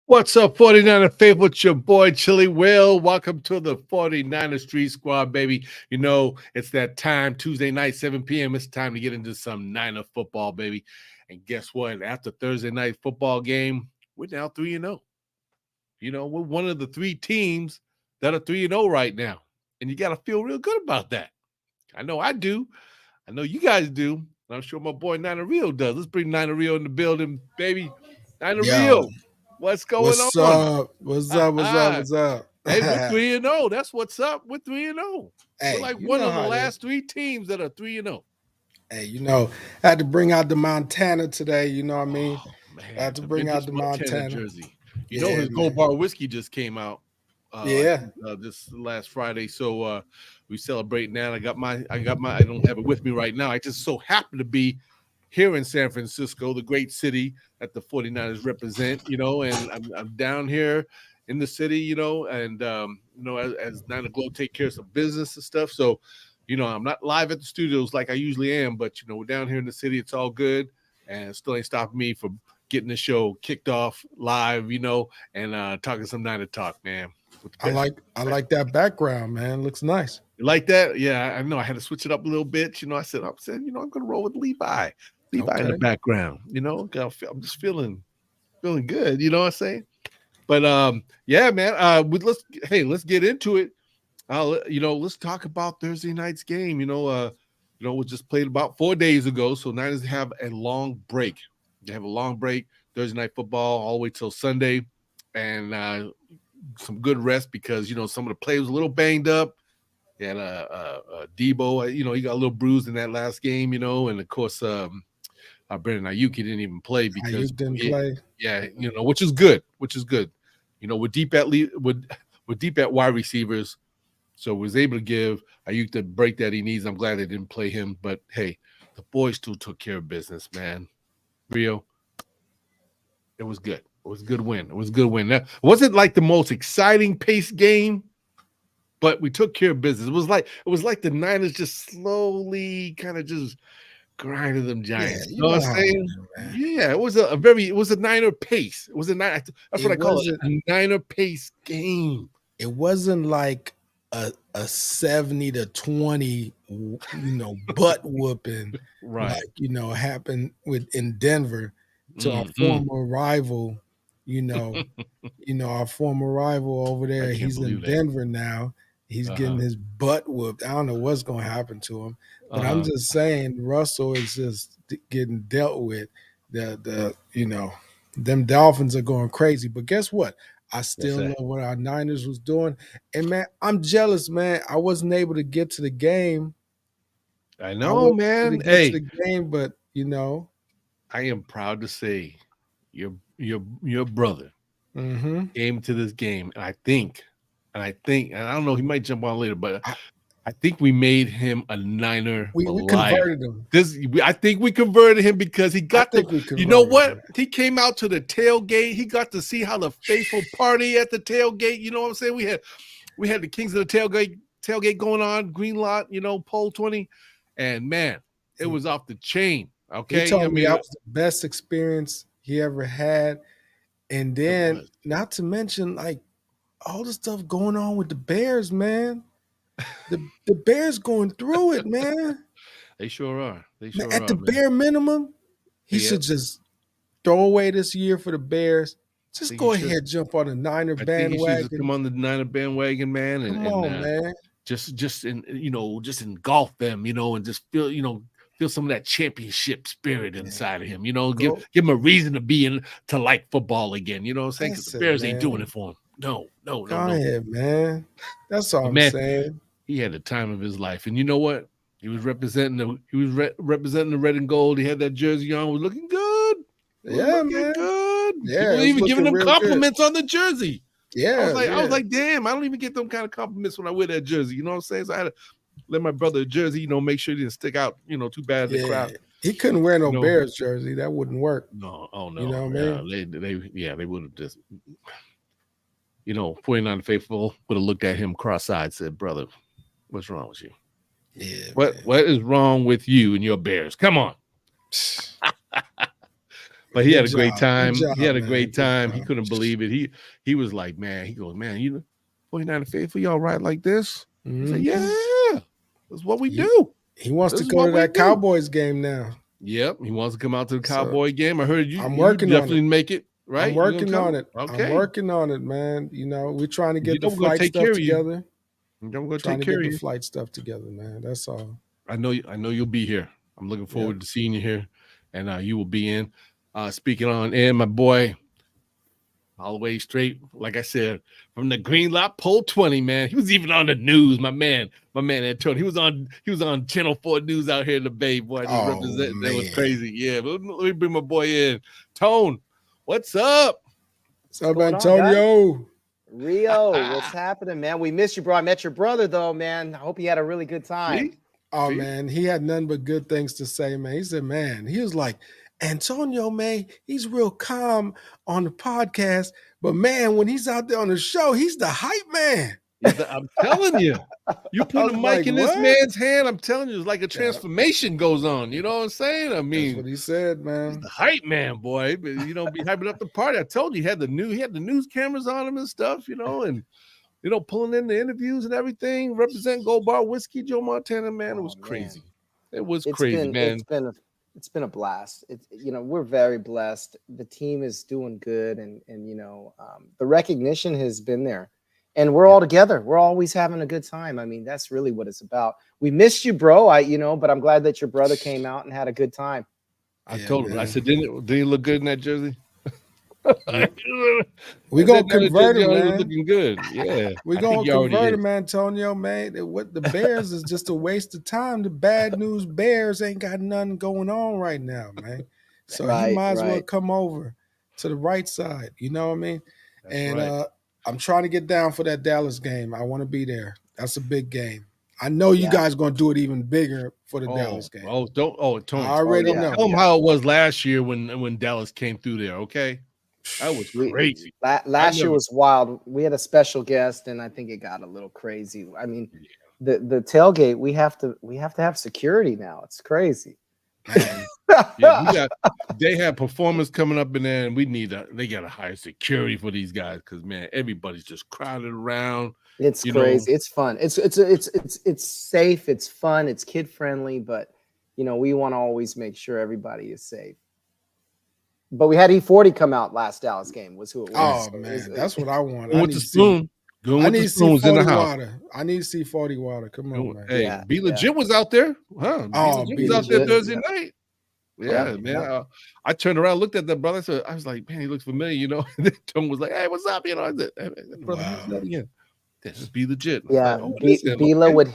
What's up, 49er faithful? It's your boy, Chili Will. Welcome to the 49er Street Squad, baby. You know, it's that time, Tuesday night, 7 p.m. It's time to get into some Niner football, baby. And guess what? After Thursday night football game, we're now 3-0. You know, we're one of the three teams that are 3-0 right now. And you got to feel real good about that. I know I do. I know you guys do. And I'm sure my boy Niner Real does. Let's bring Niner Real in the building, baby. Niner Yo, Real. What's going what's on? up? What's up? What's up? What's up? Hey, we're 3-0. That's what's up. We're 3-0. We're Hey, like you one know of the how it is. last three teams that are 3-0. Hey, I had to bring out the Montana today. You know what I mean? Oh I man, had to the bring out vintage the Montana Montana. jersey. You know Yeah, his Gold man. Bar whiskey just came out. I Yeah. think this last Friday. So we celebrate now. I got my. I don't have it with me right now. I just so happen to be here in San Francisco, the great city that the 49ers represent. You know, and I'm down here in the city. You know, and as Niner Glow take care of some business and stuff. So, I'm not live at the studios like I usually am, but we're down here in the city. It's all good, and it still ain't stopping me from getting the show kicked off live. And talking some Niner talk, man. I like that background, man. Looks nice. You like that? Yeah, I know. I had to switch it up a little bit. I'm gonna roll with Levi. Levi in the Okay. background. I'm just feeling good. You know what I'm saying? But yeah, man. Let's get into it. Let's talk about Thursday night's game. We just played about 4 days ago, so Niners have a long break. They have a long break, Thursday night football, all the way till Sunday, and some good rest because some of the players were a little banged up. He had Deebo, he got a little bruised in that last game, and of course, Brandon Ayuk didn't even play because, Ayuk didn't play. yeah, which is good, we're deep at we're deep at wide receivers, so was able to give Ayuk the break that he needs. I'm glad they didn't play him, but hey, the boys still took care of business, man. Rio, it was good. It was a good win. It was a good win. That wasn't like the most exciting pace game, but we took care of business. It was like the Niners just slowly kind of just grinded them Yeah, Giants. You you know what know I'm how it saying? is, man. Yeah, it was a Niner pace. It was a nine. That's It what I call it, wasn't a Niner pace game. it wasn't like a 70-20, butt whooping Right. like, happened in Denver to our Mm-hmm. former rival, you know, our former rival over I there. can't He's believe in that. Denver now. He's getting Uh-huh. his butt whooped. I don't know what's going to happen to him, but I'm Uh-huh. just saying Russell is just getting dealt with. Them Dolphins are going crazy. But guess what? I What's still that? love what our Niners was doing. And man, I'm jealous, man. I wasn't able to get to the game. I I know, wasn't able to man. get to Hey, the game, but I am proud to say your brother hmm came to this game, and I don't know, he might jump on later, but I, I think we made him a Niner we for life. converted them. I think we converted him because he I got to, think we you know converted what? them. He came out to the tailgate. He got to see how the faithful party at the tailgate. You know what I'm saying? We had the Kings of the tailgate going on, green lot, pole 20. And man, it He, was off the chain. he Okay. I told me mean, that was the best experience he ever had. And it then, was. not to mention, like all the stuff going on with the Bears, man. The Bears going through it, man. They sure are. They Man, sure at the are, man. bare minimum, he Yeah. should just throw away this year for the Bears. I Just think he go should. ahead, jump on the Niner I think he should just come bandwagon. on the Niner bandwagon, man, and, Come and on, man. just engulf them, and just feel some of that championship spirit Man, inside of him. Give go. give him a reason to like football again. You know what I'm saying? Because the That's it, Bears ain't doing man. it for him. No, no, no, Go no. ahead, man. That's all But I'm man, saying. he had the time of his life, and you know what? He was representing the red and gold. He had that jersey on. Was looking good. It was Yeah, looking man. good. Yeah, People it were was even giving looking him real good. compliments on the jersey. I was Yeah, like, I was yeah, like, damn, I don't even get them kind of compliments when I wear that jersey. You know what I'm saying? So I had to let my brother a jersey, make sure he didn't stick out, too bad in the yeah. crowd. He couldn't wear You no know, Bears jersey. That wouldn't work. no, oh You no, know what I yeah, mean? they would have just, 49 faithful would have looked at him cross-eyed, said, brother, what's wrong with you? Yeah, What is wrong with you and your Bears? Come on. man. But he had a Good great job. time. Good job, He had a man. great Good time. He job. couldn't believe it. He was like, man, he goes, man, 49 faithful, y'all ride like this? I said, Mhm. yeah, that's what we He, do. he wants This to is go what to we that do. Cowboys game now. Yep, he wants to come out to the So, Cowboy game. I heard you. I'm You working on definitely it. make it, right? I'm You gonna working come? on it. Okay. I'm working on it, man. You know, we're trying to get the we're gonna flight take stuff care of you. together. We're gonna Trying take to care get of the you. flight stuff together, man. That's all. I know you'll be here. I'm looking forward to seeing you here, and you will be in. Speaking on air, my boy, all the way straight, like I said, from the Green Lot Pole 20, man. He was even on the news, my man Antonio. He was on Channel 4 News out here in the Bay, boy. Just representing. That was crazy. Yeah, but let me bring my boy in. Tone, what's up? What's up, going on, Antonio? Rio, what's happening, man? We missed you, bro. I met your brother, though, man. I hope you had a really good time. See? Oh, man, he had nothing but good things to say, man. He said, man, he was like, Antonio, man, he's real calm on the podcast, but man, when he's out there on the show, he's the hype man. I'm telling you, you put a mic like, in this what? man's hand. I'm telling you, it's like a transformation goes on. You know what I'm saying? I mean, that's what he said, he's man. the hype man, boy. But be hyping up the party. I told you, he had the news cameras on him and stuff. And pulling in the interviews and everything. Represent Gold Bar Whiskey, Joe Montana, man. It was crazy. Man. It was crazy, man. It's been a blast. We're very blessed. The team is doing good, and the recognition has been there, and we're all together. We're always having a good time. I mean, that's really what it's about. We missed you, bro. But I'm glad that your brother came out and had a good time. I told him. Man. I said, didn't he look good in that jersey? We gonna convert him, man. Looking good, yeah. We gonna convert him, Antonio, man. What the Bears is just a waste of time. The bad news Bears ain't got nothing going on right now, man. So he might as well come over to the right side. You know what I mean? That's I'm trying to get down for that Dallas game. I want to be there. That's a big game. I know you guys gonna do it even bigger for the Dallas game. Tony, I already know. Tell them how it was last year when Dallas came through there, okay? That was crazy. Last year was wild. We had a special guest, and I think it got a little crazy. I mean, the tailgate, we have to have security now. It's crazy. They have performance coming up in there, and they got to hire security for these guys because man, everybody's just crowded around. It's crazy. It's fun. It's safe. It's fun. It's kid friendly, but we want to always make sure everybody is safe. But we had E40 come out last Dallas game. Was who it was. Oh man, that's what I want. With the spoon. I need to see 40 water. I need to see 40 water. Come on, man. Hey, Be Legit was out there, huh? Be Legit was out there Thursday night. Yeah, man. I turned around, looked at that brother. So I was like, man, he looks familiar, And Tom was like, hey, what's up? I said, hey, brother, who's that again? This is Be Legit. Yeah, like, Bila would.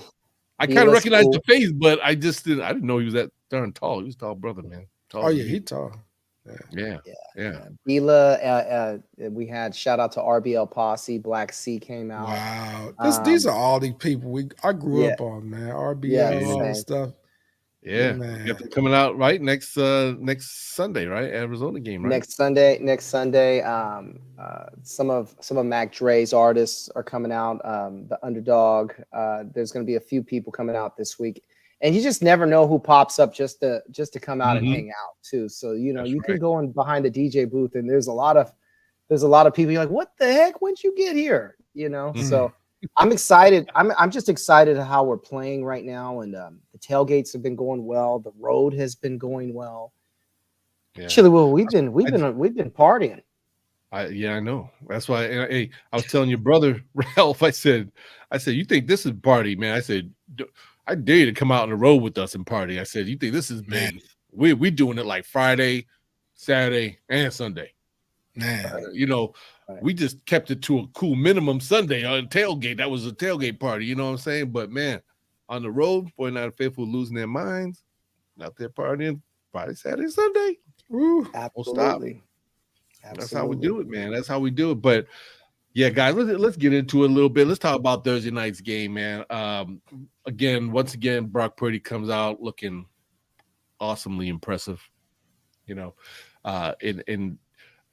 I kind of recognized the face, but I didn't know he was that darn tall. He was a tall brother, man. He tall. Yeah. Bila, we had shout out to RBL Posse. Black Sea came out. Wow, these are all the people I grew up on, man. RBL, all this stuff. Yeah, man. You got them coming out right next Sunday, right? Arizona game, right? Next Sunday. Some of Mac Dre's artists are coming out. The Underdog. There's going to be a few people coming out this week. And you just never know who pops up just to come out and hang out too. So you can go in behind the DJ booth, and there's a lot of people. You're like, what the heck? When'd you get here? So I'm excited. I'm just excited how we're playing right now, and the tailgates have been going well. The road has been going well. Yeah. Actually, well, we've been partying. I know. That's why. Hey, I was telling your brother Ralph. I said, you think this is party, man? I said, I dare you to come out on the road with us and party. I said, you think this is big? We doing it like Friday, Saturday, and Sunday. Man, we just kept it to a cool minimum Sunday on tailgate. That was a tailgate party. You know what I'm saying? But man, on the road, 49 faithful losing their minds, out there partying Friday, Saturday, Sunday. Woo, absolutely. That's how we do it, man. That's how we do it. But yeah, guys, let's get into it a little bit. Let's talk about Thursday night's game, man. Once again, Brock Purdy comes out looking awesomely impressive. And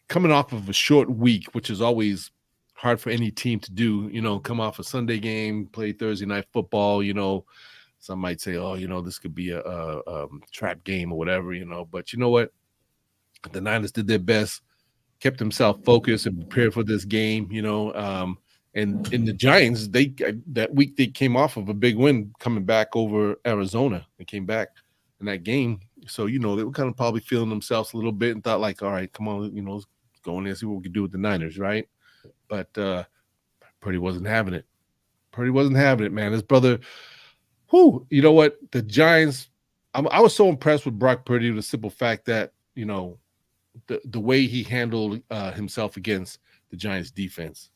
coming off of a short week, which is always hard for any team to do. Come off a Sunday game, play Thursday night football. Some might say, oh, this could be a trap game or whatever. But you know what? The Niners did their best, kept himself focused and prepared for this game, and in the Giants, that week they came off of a big win coming back over Arizona. They came back in that game. So, they were kind of probably feeling themselves a little bit and thought like, all right, come on, let's go in there and see what we can do with the Niners, right? But Purdy wasn't having it. Purdy wasn't having it, man. His brother, you know what? The Giants, I was so impressed with Brock Purdy with the simple fact that, the way he handled himself against the Giants defense,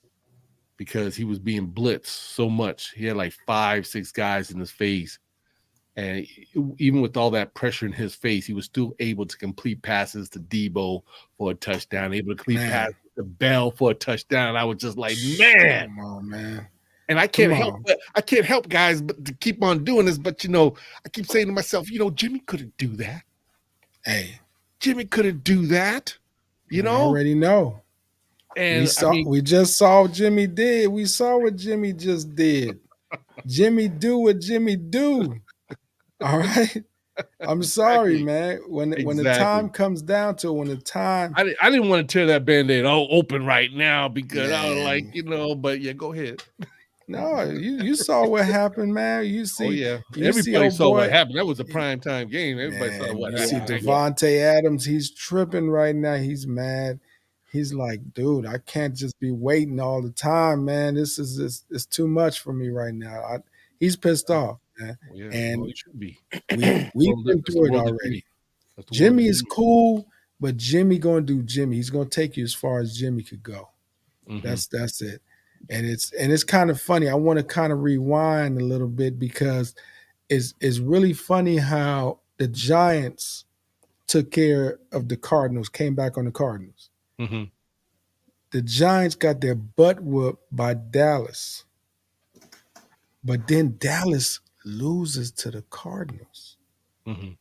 because he was being blitzed so much. He had like 5-6 guys in his face. And even with all that pressure in his face, he was still able to complete passes to Deebo for a touchdown, able to complete passes to Bell for a touchdown. I was just like, man. Come on, man. And I can't help guys but to keep on doing this. But I keep saying to myself, Jimmy couldn't do that. Hey. Jimmy couldn't do that. I already know. And we just saw what Jimmy did. We saw what Jimmy just did. Jimmy do what Jimmy do. All right. I'm sorry, man. When the time comes down to I didn't want to tear that Band-Aid all open right now because I was like, but yeah, go ahead. No, you saw what happened, man. You see, everybody saw what happened. That was a prime time game. Everybody saw what happened. You see Devontae Adams, he's tripping right now. He's mad. He's like, dude, I can't just be waiting all the time, man. It's too much for me right now. He's pissed off, man. And he should be. We've been through it already. Jimmy is cool, but Jimmy gonna do Jimmy. He's gonna take you as far as Jimmy could go. Mm-hmm. That's it. And it's kind of funny. I want to kind of rewind a little bit because it's really funny how the Giants took care of the Cardinals, came back on the Cardinals. Mm-hmm. The Giants got their butt whooped by Dallas. But then Dallas loses to the Cardinals. Mm-hmm.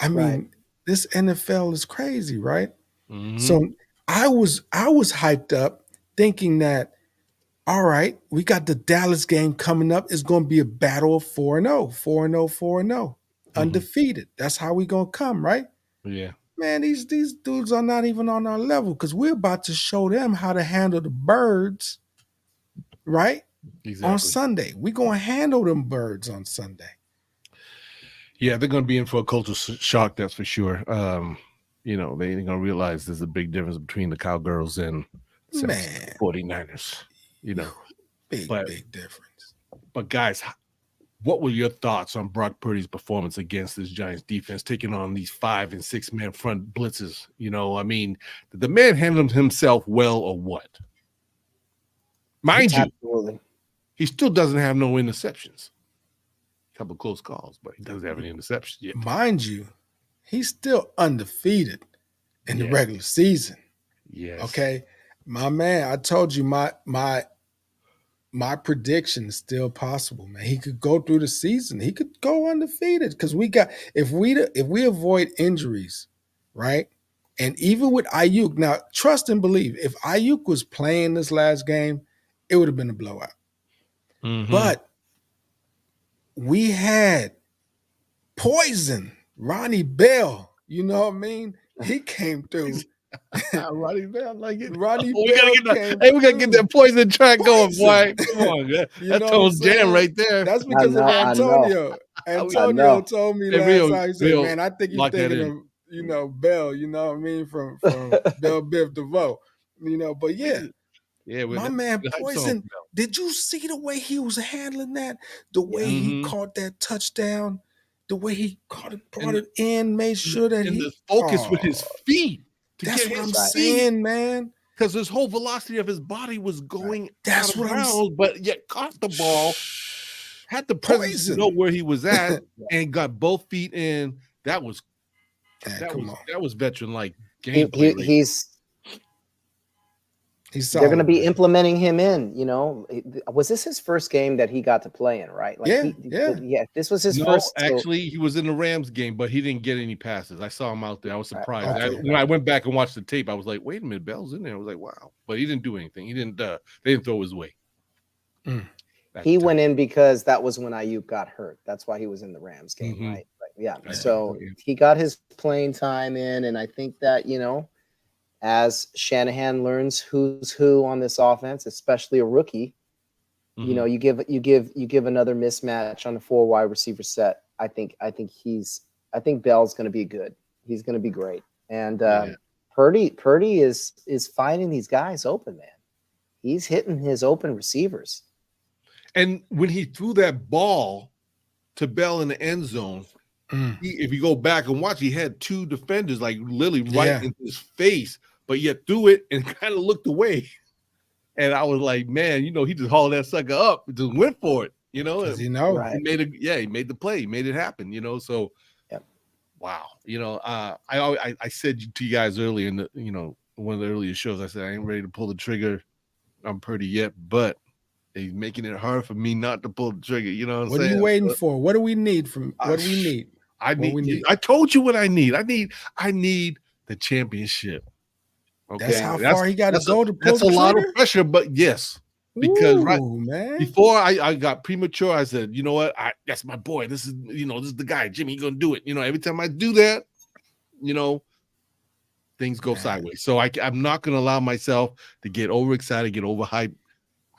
I mean, this NFL is crazy, right? Mm-hmm. So I was hyped up thinking that, all right, we got the Dallas game coming up. It's going to be a battle of 4-0, 4-0, 4-0, undefeated. That's how we going to come, right? Yeah. Man, these dudes are not even on our level because we're about to show them how to handle the birds, right? Exactly. On Sunday. We're going to handle them birds on Sunday. Yeah, they're going to be in for a culture shock, that's for sure. They ain't going to realize there's a big difference between the Cowgirls and 49ers. Big difference. But guys, what were your thoughts on Brock Purdy's performance against this Giants defense, taking on these 5- and 6-man front blitzes? Did the man handle himself well or what? Mind you, he still doesn't have no interceptions. A couple of close calls, but he doesn't have any interceptions yet. Mind you, he's still undefeated in the regular season. Yes. Okay. My man, I told you my prediction is still possible, man. He could go through the season. He could go undefeated because if we avoid injuries, right? And even with Ayuk, now trust and believe, if Ayuk was playing this last game, it would have been a blowout. Mm-hmm. But we had poison, Ronnie Bell. You know what I mean? He came through. Ronnie Bell, like it. Ronnie we Bell gotta get that poison track going, boy. Come on, that's Tone's jam right there. That's because of Antonio. Antonio told me last night. He said, "Man, I think you're thinking of, Bell. You know what I mean, from Bell Biv DeVoe. But my man Poison. Did you see the way he was handling that? The way he caught that touchdown. The way he brought it in, made sure that the focus with his feet. That's what I'm saying, man. Because his whole velocity of his body was going That's what I'm saying. But yet caught the ball, had the presence to know where he was at, and got both feet in. That was veteran-like gameplay. They're going to be implementing him in, Was this his first game that he got to play in, right? This was his first. Actually, he was in the Rams game, but he didn't get any passes. I saw him out there. I was surprised. When I went back and watched the tape, I was like, wait a minute, Bell's in there. I was like, wow. But he didn't do anything. He didn't. They didn't throw his way. He went in because that was when Ayuk got hurt. That's why he was in the Rams game, right? So he got his playing time in, and I think that, as Shanahan learns who's who on this offense, especially a rookie, you give another mismatch on the 4 wide receiver set. I think Bell's going to be good. He's going to be great. And Purdy is finding these guys open, man. He's hitting his open receivers. And when he threw that ball to Bell in the end zone, if you go back and watch, he had 2 defenders like literally right in his face, but yet threw it and kind of looked away. And I was like, man, he just hauled that sucker up, just went for it, He made he made the play, he made it happen, So, wow, I said to you guys earlier in the, one of the earlier shows, I said I ain't ready to pull the trigger on Purdy yet, but he's making it hard for me not to pull the trigger. You know what I'm saying? What are you waiting for? What do we need from? What do we need? I told you what I need. I need the championship. Okay, that's how far he got to go to pull the trigger? That's a lot of pressure, but yes, because before I got premature, I said, you know what? That's my boy. This is the guy, Jimmy. He's gonna do it. Every time I do that, things go sideways. So I'm not gonna allow myself to get overexcited, get overhyped.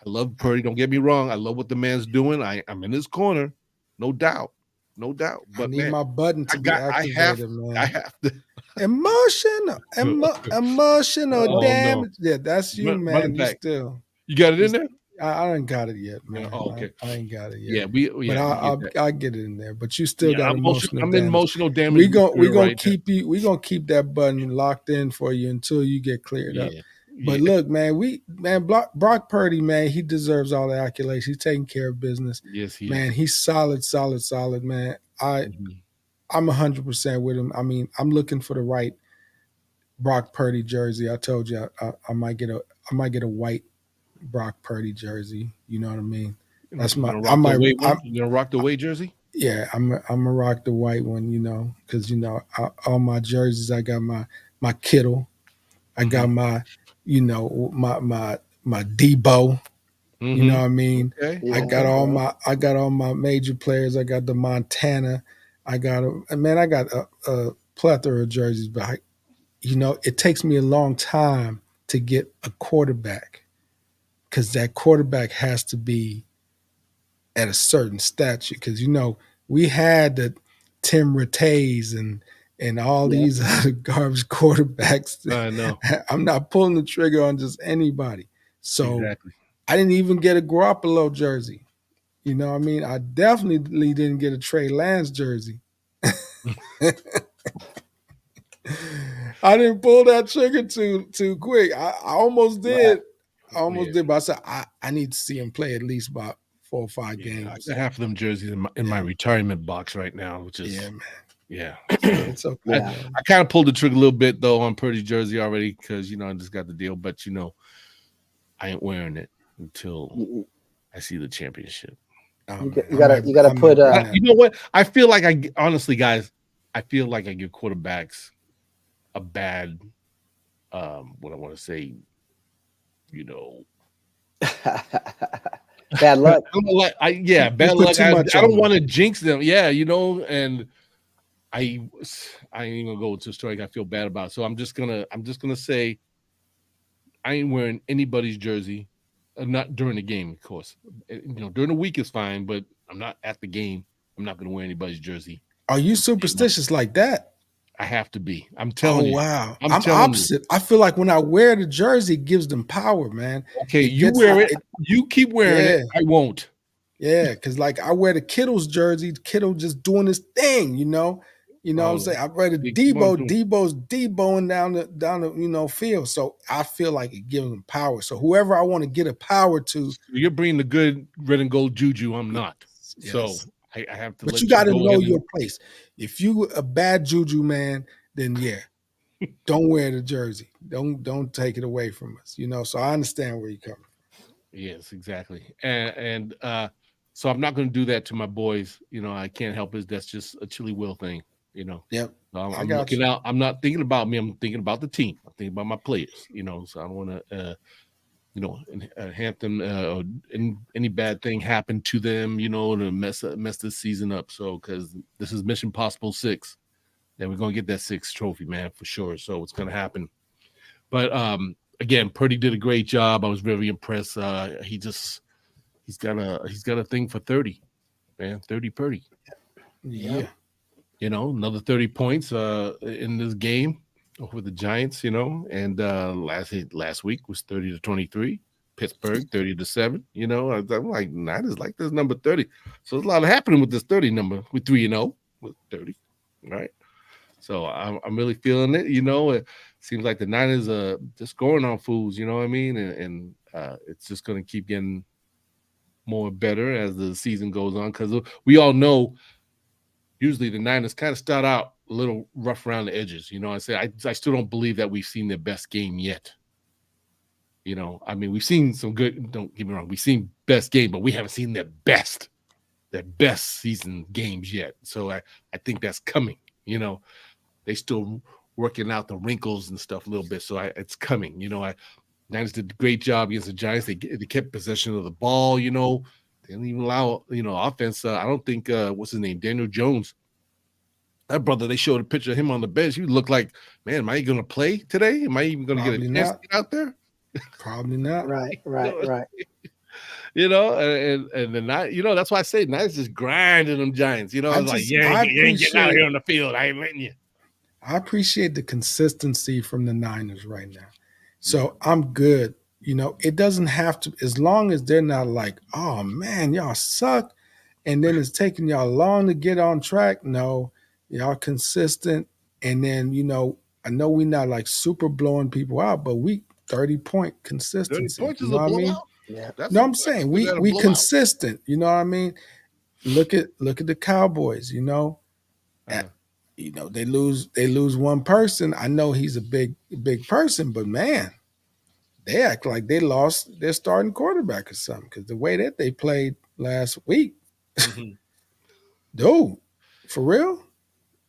I love Purdy. Don't get me wrong. I love what the man's doing. I'm in his corner, no doubt. But I need my button to be activated, man. I have to. Emotional damage. Yeah, that's you, man. You got it in there? I ain't got it yet, man. Okay. I ain't got it yet. But I'll get it in there. But you still got emotional damage. I'm in emotional damage. We're gonna keep that button locked in for you until you get cleared up. But look, man, Brock Purdy, man, he deserves all the accolades. He's taking care of business. Yes, he is. He's solid, man. I'm 100% with him. I mean, I'm looking for the right Brock Purdy jersey. I told you I might get a white Brock Purdy jersey. You know what I mean? That's my. You gonna rock the away jersey? Yeah, I'm gonna rock the white one. Because all my jerseys, I got my Kittle, I got my. My Deebo, you know what I mean? Okay. I got all my major players. I got the Montana. I got a plethora of jerseys, but it takes me a long time to get a quarterback because that quarterback has to be at a certain stature. Because we had the Tim Rattays and all these other garbage quarterbacks. I know. I'm not pulling the trigger on just anybody. So I didn't even get a Garoppolo jersey. You know what I mean? I definitely didn't get a Trey Lance jersey. I didn't pull that trigger too quick. I almost did. But I said, I need to see him play at least about 4 or 5 games. I got half of them jerseys in my retirement box right now, which is man. Yeah, it's okay. I kind of pulled the trigger a little bit though on Purdy's jersey already because I just got the deal, but I ain't wearing it until I see the championship. You gotta put. You know what? I feel like honestly, guys, I feel like I give quarterbacks a bad, what I want to say, bad luck. Bad luck. I don't want to jinx them. Yeah, and. I ain't gonna go into a story I feel bad about. So I'm just gonna say I ain't wearing anybody's jersey, not during the game, of course. During the week is fine, but I'm not at the game. I'm not gonna wear anybody's jersey. Are you superstitious like that? I have to be. I'm telling you. Oh wow. I'm opposite. I feel like when I wear the jersey, it gives them power, man. Okay, you wear it. You keep wearing it. I won't. Yeah, because like I wear the Kittle's jersey. Kittle just doing his thing, what I'm saying? I read a Deebo's Deeboing down the field. So I feel like it gives them power. So whoever I want to get a power to. You're bringing the good red and gold juju. I'm not. Yes. So I have to. But you got to know your place. If you a bad juju man, then don't wear the jersey. Don't take it away from us. So I understand where you're coming from. Yes, exactly. And so I'm not going to do that to my boys. I can't help it. That's just a Chili Will thing. Yep. I'm looking out. I'm not thinking about me. I'm thinking about the team. I'm thinking about my players. So I don't want to Hampton or any bad thing happened to them, to mess this season up. So because this is Mission Possible 6, then we're gonna get that 6th trophy, man, for sure. So it's gonna happen. But again, Purdy did a great job. I was very impressed. He's got a thing for 30, man. 30 Purdy. Yeah. Another 30 points in this game over the Giants, and last week was 30-23. Pittsburgh 30-7. I'm like, Niners like this number 30. So there's a lot happening with this 30 number with 3-0 with 30, right? So I'm really feeling it. It seems like the Niners are just going on fools. You know what I mean? And it's just going to keep getting more better as the season goes on, because we all know usually the Niners kind of start out a little rough around the edges. I still don't believe that we've seen their best game yet. We've seen some good, don't get me wrong, we've seen best game, but we haven't seen their best season games yet. So I think that's coming. They still working out the wrinkles and stuff a little bit. So it's coming. Niners did a great job against the Giants. They kept possession of the ball. They didn't even allow offense. I don't think what's his name, Daniel Jones. That brother, they showed a picture of him on the bench. He looked like, man, am I going to play today? Am I even going to get a chance to get out there? Probably not. Right. And the night, that's why I say Niners just grinding them Giants. You ain't getting out of here on the field. I ain't letting you. I appreciate the consistency from the Niners right now. So I'm good. It doesn't have to, as long as they're not like, oh man, y'all suck, and then it's taking y'all long to get on track. No, y'all consistent. And then, I know we're not like super blowing people out, but we 30-point consistency. 30 points is a blowout? Yeah. No, I'm saying we consistent. You know what I mean? Look at the Cowboys, they lose one person. I know he's a big person, but man, they act like they lost their starting quarterback or something, because the way that they played last week, dude, for real.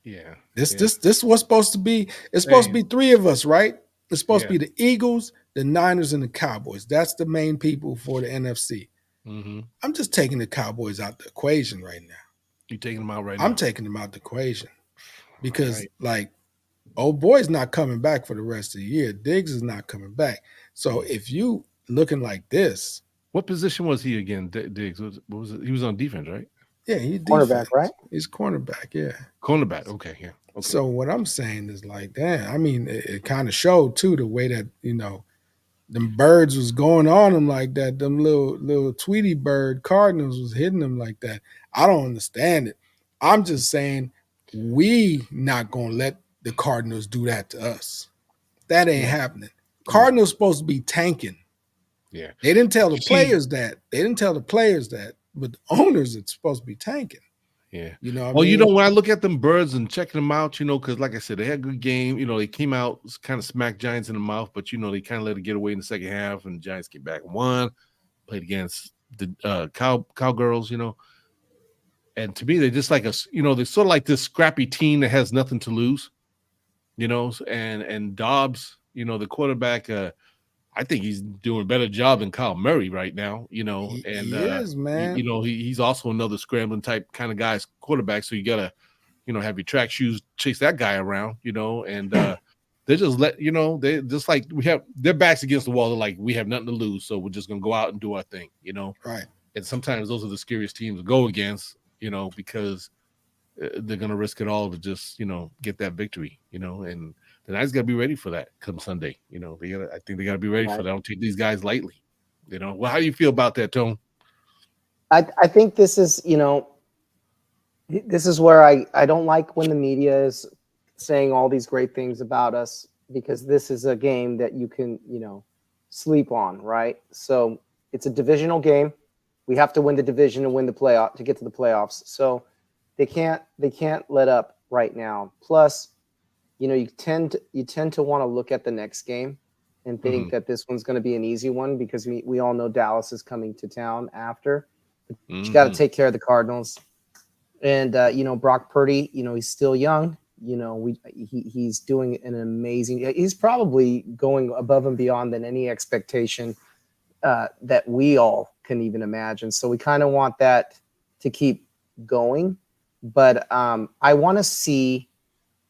Yeah. This was supposed to be. It's supposed to be 3 of us, right? It's supposed to be the Eagles, the Niners, and the Cowboys. That's the main people for the NFC. Mm-hmm. I'm just taking the Cowboys out the equation right now. You taking them out right now? I'm taking them out the equation because, old boy's not coming back for the rest of the year. Diggs is not coming back. So if you looking like this, what position was he again? Diggs, what was it? He was on defense, right? Yeah, he's cornerback, right? He's cornerback, yeah. Cornerback, okay, yeah. Okay. So what I'm saying is like, damn, it kind of showed too the way that, them birds was going on him like that. Them little Tweety bird Cardinals was hitting him like that. I don't understand it. I'm just saying we not gonna let the Cardinals do that to us. That ain't happening. Cardinals supposed to be tanking. Yeah. They didn't tell the players that. But the owners are supposed to be tanking. Yeah. When I look at them birds and checking them out, because like I said, they had a good game. They came out, kind of smacked Giants in the mouth, but they kind of let it get away in the second half, and the Giants came back and won, played against the Cowgirls, And to me, they're just like they're sort of like this scrappy team that has nothing to lose, and Dobbs, the quarterback, I think he's doing a better job than Kyle Murray right now, He is, man. He's also another scrambling type kind of guy's quarterback. So you gotta, have your track shoes, chase that guy around, and they just they just like we have their backs against the wall. They're like, we have nothing to lose, so we're just gonna go out and do our thing, Right. And sometimes those are the scariest teams to go against, because they're gonna risk it all to just get that victory, and the Niners got to be ready for that come Sunday. I think they got to be ready for that. I don't take these guys lightly. Well, how do you feel about that, Tone? I think this is, this is where I don't like when the media is saying all these great things about us, because this is a game that you can, sleep on, right? So it's a divisional game. We have to win the division and win the playoff to get to the playoffs. So they can't let up right now. Plus, you tend to want to look at the next game and think that this one's going to be an easy one, because we all know Dallas is coming to town after. You got to take care of the Cardinals. And, Brock Purdy, he's still young. He's doing an amazing – he's probably going above and beyond than any expectation that we all can even imagine. So we kind of want that to keep going. But I want to see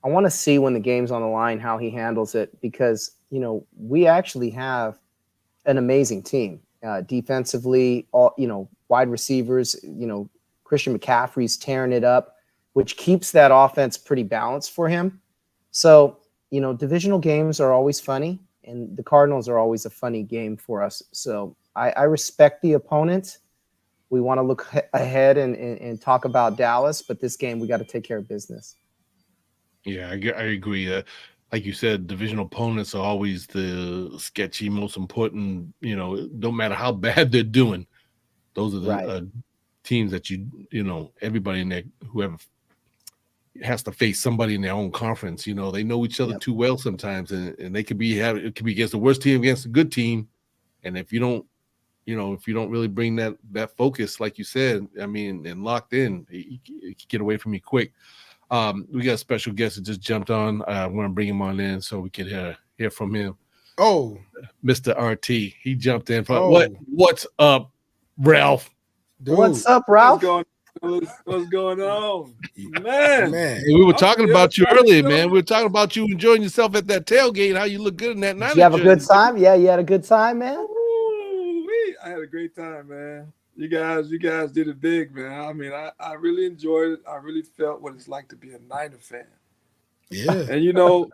when the game's on the line how he handles it, because we actually have an amazing team defensively. All wide receivers. Christian McCaffrey's tearing it up, which keeps that offense pretty balanced for him. So divisional games are always funny, and the Cardinals are always a funny game for us. So I respect the opponent. We want to look ahead and talk about Dallas, but this game we got to take care of business. Yeah, I agree. Like you said, divisional opponents are always the sketchy, most important. No matter how bad they're doing, those are the teams that everybody in there, whoever has to face somebody in their own conference. They know each other too well sometimes, and they could be against the worst team against a good team, and if you don't really bring that focus, like you said, and locked in, you can get away from you quick. We got a special guest that just jumped on. I want to bring him on in so we can hear from him. Oh, Mr. RT, he jumped in. What's up, Ralph? Dude. What's up, Ralph? What's going on, man? We were talking about you earlier, man. We were talking about you enjoying yourself at that tailgate. How you look good in that night. Did you have a good time? Yeah, you had a good time, man. I had a great time, man. You guys did it big, man. I really enjoyed it. I really felt what it's like to be a Niner fan. Yeah. And you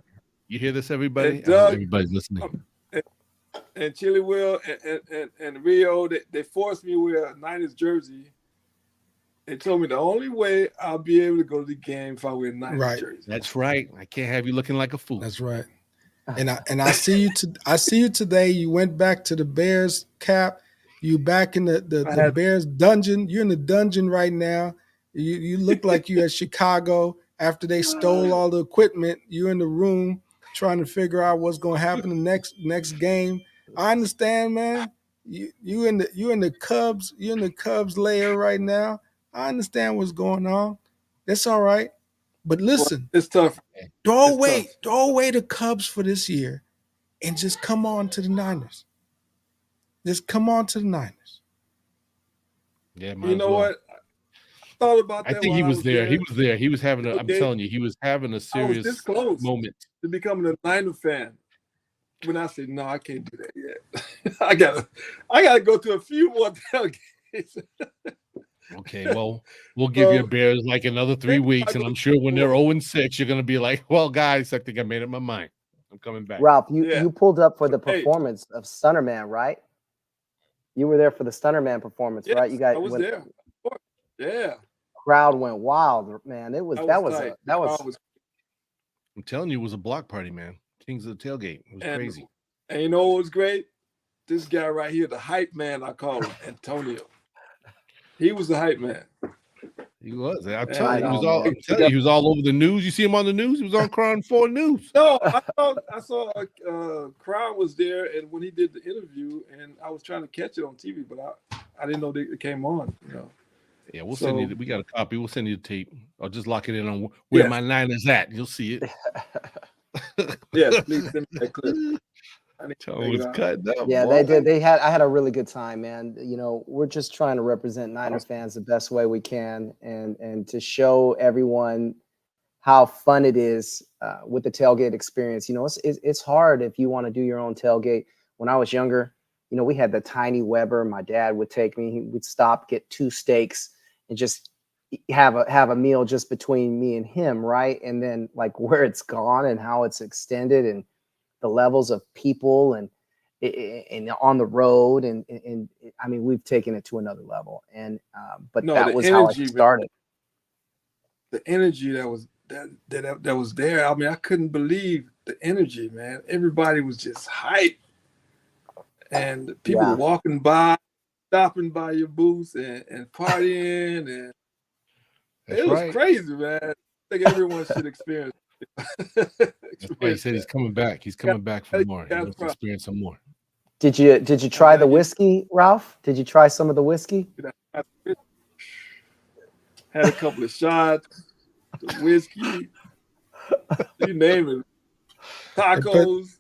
hear this, everybody? Everybody's listening. And Chili Will and Rio, they forced me to wear a Niners jersey. They told me the only way I'll be able to go to the game if I wear a Niners jersey. That's right. I can't have you looking like a fool. That's right. And I see you I see you today. You went back to the Bears cap. You back in the Bears dungeon. You're in the dungeon right now. You look like you at Chicago after they stole all the equipment. You're in the room trying to figure out what's going to happen the next game. I understand, man. You in the Cubs. You're in the Cubs layer right now. I understand what's going on. That's all right. But listen, it's tough. Throw away the Cubs for this year, and just come on to the Niners. Just come on to the Niners. Yeah, what? I thought about that. I think he was there. He was there. He was having I'm telling you, he was having a serious this close moment to becoming a Niner fan. When I said no, I can't do that yet. I gotta go to a few more tailgates. Okay, well, we'll give you Bears like another 3 weeks, and I'm sure when they're 0-6, you're gonna be like, well, guys, I think I made up my mind. I'm coming back. Ralph, you pulled up for the performance of Stunnerman, right? You were there for the Stunnerman performance, right? You guys I was there. Yeah. Crowd went wild, man. That was. I'm telling you, it was a block party, man. Kings of the tailgate. It was crazy. And you know what was great? This guy right here, the hype man, I call him, Antonio. He was the hype man. He was. I'm telling you, he was all over the news. You see him on the news? He was on Crown 4 News. No, I saw Crown was there, and when he did the interview, and I was trying to catch it on TV, but I didn't know it came on. Yeah, we'll send you. We got a copy. We'll send you the tape. I'll just lock it in on where my Niners at. You'll see it. Yeah, please send me that clip. Yeah, they did. I had a really good time, man. We're just trying to represent Niners fans the best way we can, and to show everyone how fun it is with the tailgate experience. It's hard if you want to do your own tailgate. When I was younger, we had the tiny Weber. My dad would take me. He would stop, get 2 steaks, and just have a meal just between me and him, right? And then like where it's gone and how it's extended and the levels of people and on the road and I mean we've taken it to another level but that was how it started. The energy that was there. I mean, I couldn't believe the energy, man. Everybody was just hype, and people were walking by, stopping by your booth and partying, and it was crazy, man. I think everyone should experience. That's why he said he's coming back. He's coming back for more. He wants to experience some more. Did you try the whiskey, Ralph? Did you try some of the whiskey? Had a couple of shots, the whiskey, you name it. Tacos.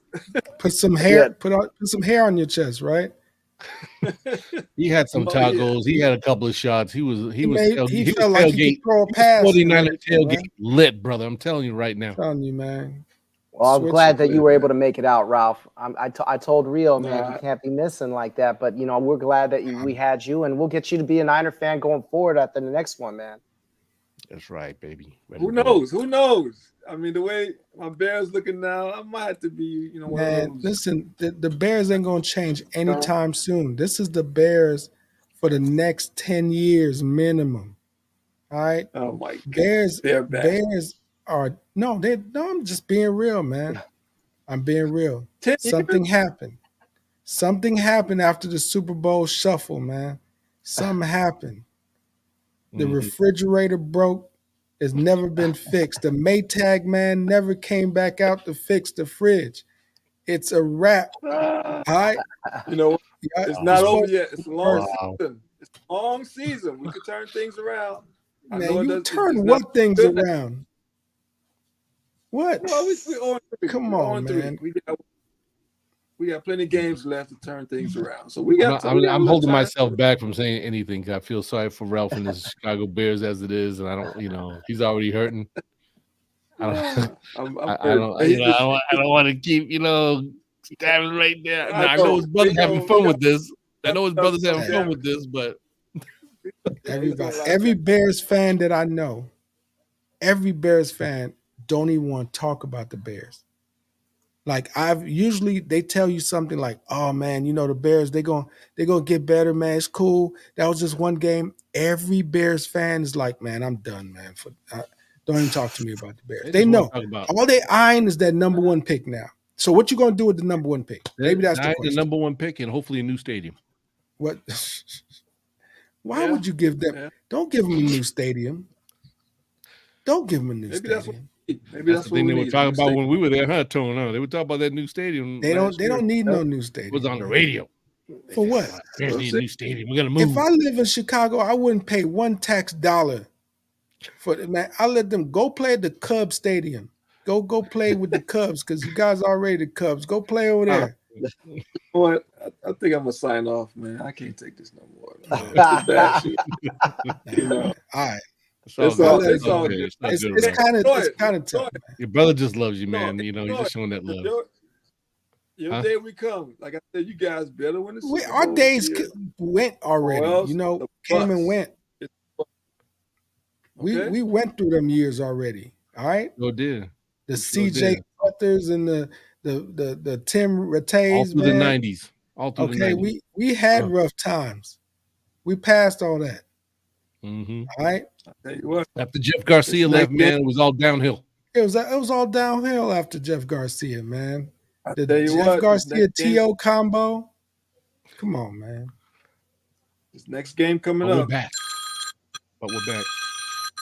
Put some hair. Put some hair on your chest, right? He had some tacos. He had a couple of shots. He was he felt like he could throw a He pass. 49er tailgate lit, brother. I'm telling you right now. I'm telling you, man. Well, I'm glad that you were able to make it out, Ralph. I told Rio, man, you can't be missing like that. But, we're glad that we had you, and we'll get you to be a Niner fan going forward after the next one, man. That's right, baby. Who knows? Who knows? I mean, the way my Bears looking now, I might have to be, one of those. Listen, the Bears ain't going to change anytime soon. This is the Bears for the next 10 years minimum. All right? Oh, my God. Bears are – no, I'm just being real, man. I'm being real. Something happened. Something happened after the Super Bowl shuffle, man. Something happened. The refrigerator broke. It's never been fixed. The Maytag man never came back out to fix the fridge. It's a wrap. All right? It's not over yet. It's a long season. It's a long season. We could turn things around. Man, you turn what things around? What? Well, Come on, man. We got plenty of games left to turn things around. So we got. I'm holding myself back from saying anything. I feel sorry for Ralph and his Chicago Bears as it is, and I don't. He's already hurting. I don't want to keep stabbing right there. I know his brother's having fun with this. But every Bears fan that I know, every Bears fan don't even want to talk about the Bears. Like they tell you something like, "Oh man, the Bears they're gonna get better, man. It's cool. That was just one game." Every Bears fan is like, "Man, I'm done, man. Don't even talk to me about the Bears." They know all they eyeing is that number one pick now. So what you gonna do with the number one pick? Maybe that's the question. The number one pick and hopefully a new stadium. What? Why would you give them? Yeah. Don't give them a new stadium. Don't give them a new stadium. Maybe that's the thing they were talking about when we were there, huh, Tone? They were talking about that new stadium. They don't need no new stadium. It was on the radio. For what? Bears need a new stadium. We're gonna move. If I live in Chicago, I wouldn't pay one tax dollar for it, man. I let them go play at the Cubs stadium. Go play with the Cubs because you guys are already the Cubs. Go play over there. Boy, I think I'm gonna sign off, man. I can't take this no more. All right. It's all good. It's kind of tough. Man. Your brother just loves you, man. You're just showing that love. Your day we come. Like I said, you guys better win the our days went already. Came and went. We went through them years already. All right. Oh, did the CJ Cuthers and the Tim Rattays, all through man. the 90s. All through the 90s. We had rough times. We passed all that. Mm-hmm. All right. After Jeff Garcia left, man, it was all downhill. It was all downhill after Jeff Garcia, man. The Jeff Garcia T.O. combo. Come on, man. This next game coming up. We're back.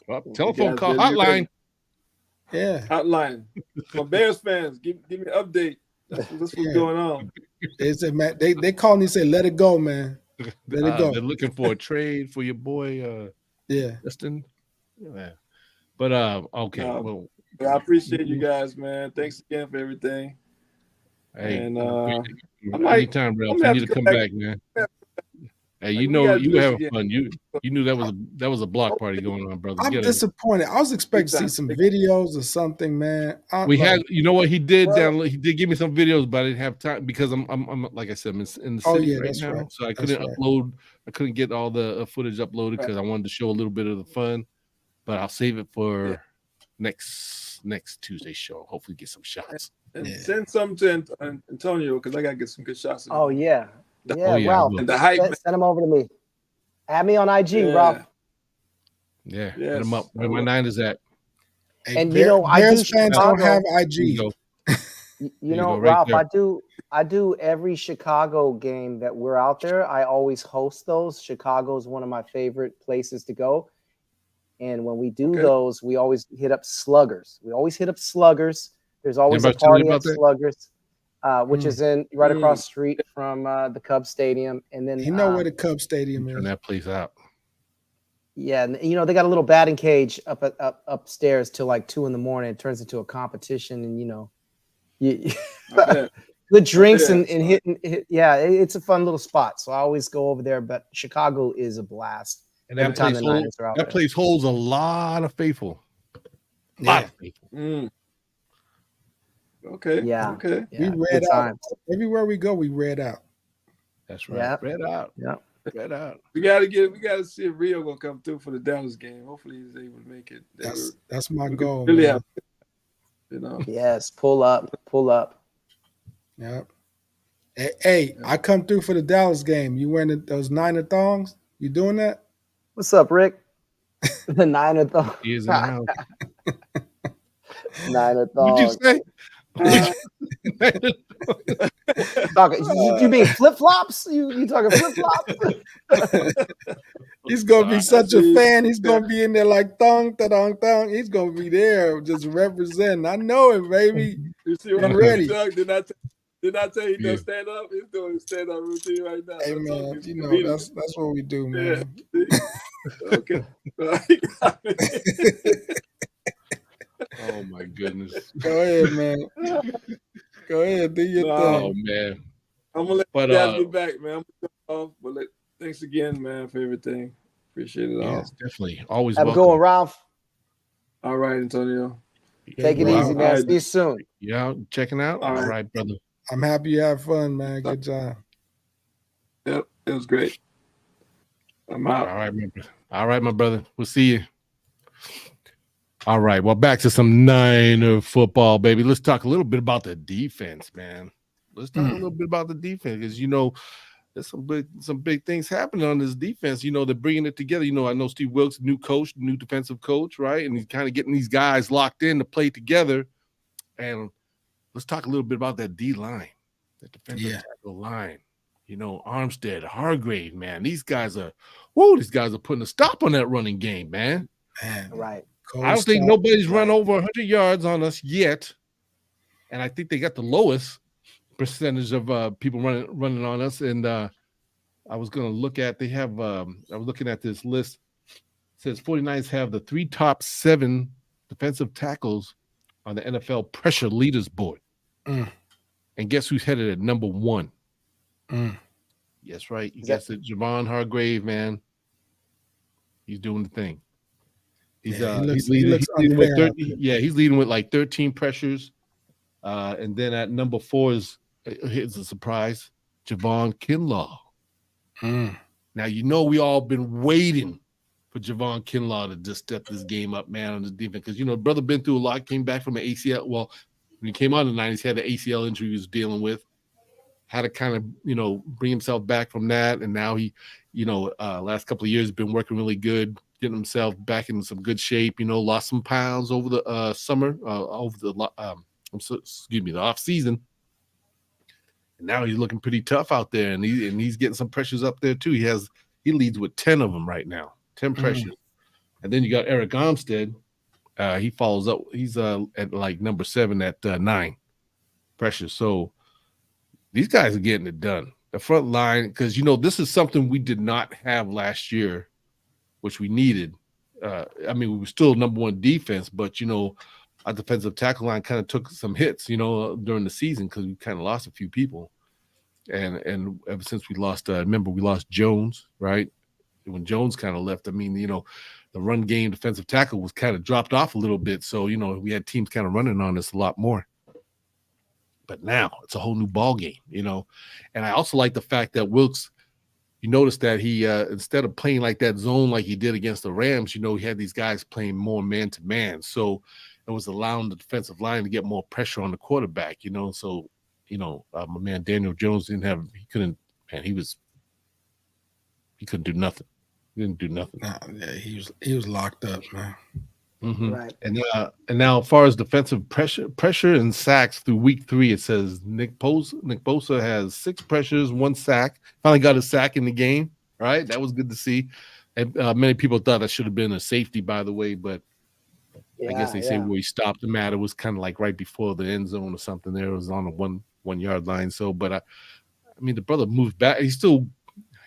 Well, telephone call hotline. Yeah. Hotline. For Bears fans, give me an update. That's what's going on. They said, man, they called me and said, let it go, man. Let it go. They're looking for a trade for your boy, Justin. Yeah. But okay. Well, but I appreciate you guys, man. Thanks again for everything. Hey, and anytime, Ralph, you need to come back, man. Hey, you were having fun. You knew that was a block party going on, brother. I'm disappointed. I was expecting to see some videos or something, man. You know what he did? He did give me some videos, but I didn't have time because I'm like I said, I'm in the city right now, right. So I couldn't upload. I couldn't get all the footage uploaded because I wanted to show a little bit of the fun. But I'll save it for next Tuesday's show. Hopefully, get some shots. And send some to Antonio because I gotta get some good shots. Oh yeah. Ralph. And the hype. Send them over to me. Add me on IG, Ralph. Yeah, hit them up. Where my 9 is at. And Bears fans don't have IG. Ralph, there. I do every Chicago game that we're out there. I always host those. Chicago is one of my favorite places to go. And when we do those, we always hit up Sluggers. There's always a party at Sluggers. Which is right across the street from the Cubs Stadium. And then where the Cubs Stadium is. Turn that place out. Yeah, and they got a little batting cage upstairs till like 2 a.m. It turns into a competition, and good good drinks and hitting. Yeah, it's a fun little spot. So I always go over there. But Chicago is a blast. And that place holds a lot of faithful. A lot of faithful. Mm. Okay. Yeah. Okay. We read out. Everywhere we go, we read out. That's right. Yeah. Read out. Yeah. Read out. We gotta see if Rio gonna come through for the Dallas game. Hopefully he's able to make it. That's my goal. Really have, you know. Yes, pull up. Yep. Hey, I come through for the Dallas game. You wearing those Niner thongs? You doing that? What's up, Rick? The Niner thongs. He is in the house. Niner thongs. What'd you say? You mean flip flops? You talking flip flops? He's gonna be such a fan. He's gonna be in there like thong, ta-dong, thong. He's gonna be there just representing. I know it, baby. You see what I'm ready. Did I tell you he does stand up? He's doing stand up routine right now. Hey man, you know that's what we do, man. Yeah. Okay. Oh my goodness. Go ahead, man. Go ahead, do your thing. Oh man. I'm gonna let you guys get back, man. But thanks again, man, for everything. Appreciate it all. Yes, definitely. Always Have welcome. a good one, Ralph. All right, Antonio. Take it easy, man. See you soon. You out checking out? All right, brother. I'm happy you have fun, man. Good job. Yep, it was great. I'm out. All right, my brother. We'll see you. All right. Well, back to some Niner football, baby. Let's talk a little bit about the defense, man. Let's talk a little bit about the defense because there's some big things happening on this defense. They're bringing it together. I know Steve Wilks, new coach, new defensive coach, right? And he's kind of getting these guys locked in to play together. And let's talk a little bit about that D line, that defensive tackle line. Armstead, Hargrave, man. These guys are putting a stop on that running game, man. Right. I don't think nobody's run over 100 yards on us yet. And I think they got the lowest percentage of people running on us. And I was going to look at, I was looking at this list. It says 49ers have the 3 top 7 defensive tackles on the NFL pressure leaders board. And guess who's headed at number 1? Yes, right. You guessed it. Javon Hargrave, man. He's doing the thing. He's leading with 30, he's leading with like 13 pressures. And then at number 4 here's a surprise, Javon Kinlaw. Now we all been waiting for Javon Kinlaw to just step this game up, man, on the defense. Because brother been through a lot, came back from an ACL. Well, when he came out in the 90s, he had the ACL injury he was dealing with. Had to kind of, bring himself back from that. And now he, last couple of years been working really good, getting himself back in some good shape, lost some pounds over the summer, the off season. And now he's looking pretty tough out there, and he's getting some pressures up there too. He leads with 10 of them right now, 10 pressures. And then you got Eric Armstead. He follows up. He's at like number 7 at 9 pressures. So these guys are getting it done. The front line, because this is something we did not have last year, which we needed. We were still number 1 defense, but our defensive tackle line kind of took some hits, during the season because we kind of lost a few people. And ever since we lost, remember we lost Jones, right? When Jones kind of left, the run game defensive tackle was kind of dropped off a little bit. So, we had teams kind of running on us a lot more. But now it's a whole new ball game, And I also like the fact that Wilks, you notice that he, instead of playing like that zone like he did against the Rams, he had these guys playing more man-to-man. So it was allowing the defensive line to get more pressure on the quarterback, So, my man Daniel Jones he couldn't do nothing. He didn't do nothing. He was locked up, man. Right. And now, as far as defensive pressure and sacks through week 3, it says Nick Bosa has 6 pressures, 1 sack. Finally got a sack in the game. Right, that was good to see. And many people thought that should have been a safety, by the way, but I guess they say where he stopped the matter was kind of like right before the end zone or something. There it was on the 1 yard line. So, but the brother moved back. He still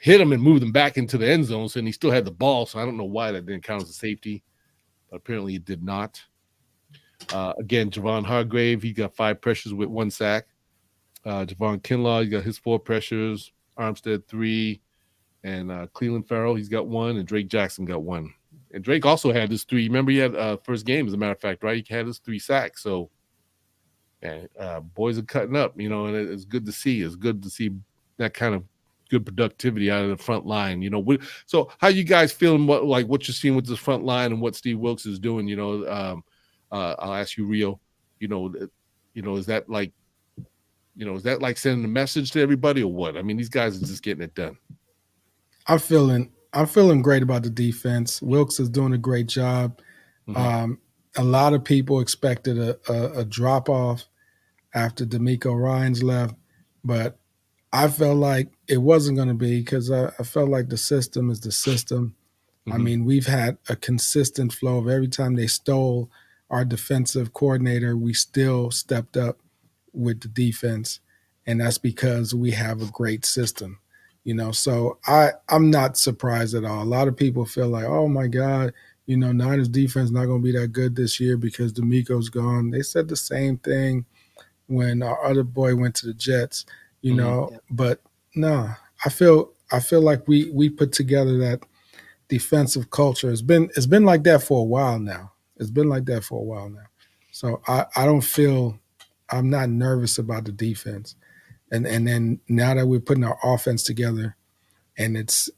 hit him and moved him back into the end zone, and he still had the ball. So I don't know why that didn't count as a safety. But apparently it did not. Again, Javon Hargrave, he got 5 pressures with 1 sack. Javon Kinlaw, he got his 4 pressures. Armstead 3, and Cleveland Farrell, he's got 1, and Drake Jackson got 1. And Drake also had his 3. Remember, he had first game, as a matter of fact, right? He had his 3 sacks. So, man, boys are cutting up, and it's good to see. It's good to see that kind of good productivity out of the front line. So how you guys feeling? What you're seeing with the front line and what Steve Wilks is doing? I'll ask you, Rio. Is that like, sending a message to everybody or what? I mean, these guys are just getting it done. I'm feeling great about the defense. Wilks is doing a great job. Mm-hmm. A lot of people expected a drop off after D'Amico Ryans left, but I felt like it wasn't going to be, because I felt like the system is the system. Mm-hmm. I mean, we've had a consistent flow of every time they stole our defensive coordinator, we still stepped up with the defense, and that's because we have a great system. So I'm not surprised at all. A lot of people feel like, oh my God, Niners defense not going to be that good this year because D'Amico's gone. They said the same thing when our other boy went to the Jets, but no, I feel like we put together that defensive culture. It's been like that for a while now. So I don't feel, I'm not nervous about the defense. And then now that we're putting our offense together and it's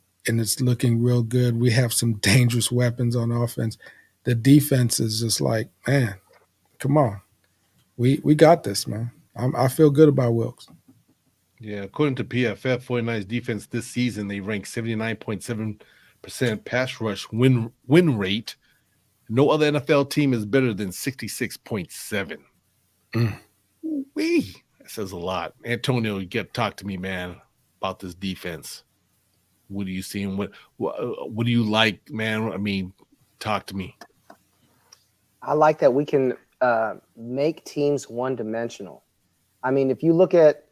looking real good, we have some dangerous weapons on offense. The defense is just like, man, come on. We got this, man. I feel good about Wilks. Yeah, according to PFF, 49ers defense this season, they rank 79.7% pass rush win rate. No other NFL team is better than 66.7. Wee. That says a lot. Antonio, you got to talk to me, man, about this defense. What are you seeing? What do you like, man? I mean, talk to me. I like that we can make teams one-dimensional. I mean, if you look at,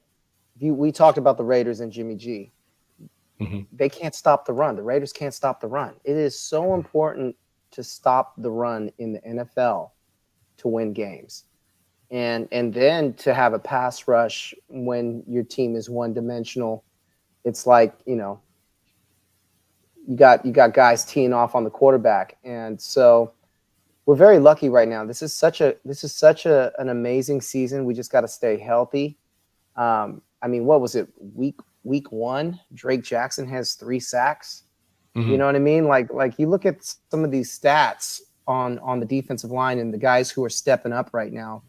we talked about the Raiders and Jimmy G. Mm-hmm. They can't stop the run. The Raiders can't stop the run. It is so important to stop the run in the NFL to win games. And then to have a pass rush when your team is one-dimensional, it's like, you got guys teeing off on the quarterback. And so we're very lucky right now. This is such an amazing season. We just got to stay healthy. I mean, what was it? Week 1, Drake Jackson has 3 sacks. Mm-hmm. You know what I mean? Like you look at some of these stats on the defensive line and the guys who are stepping up right now.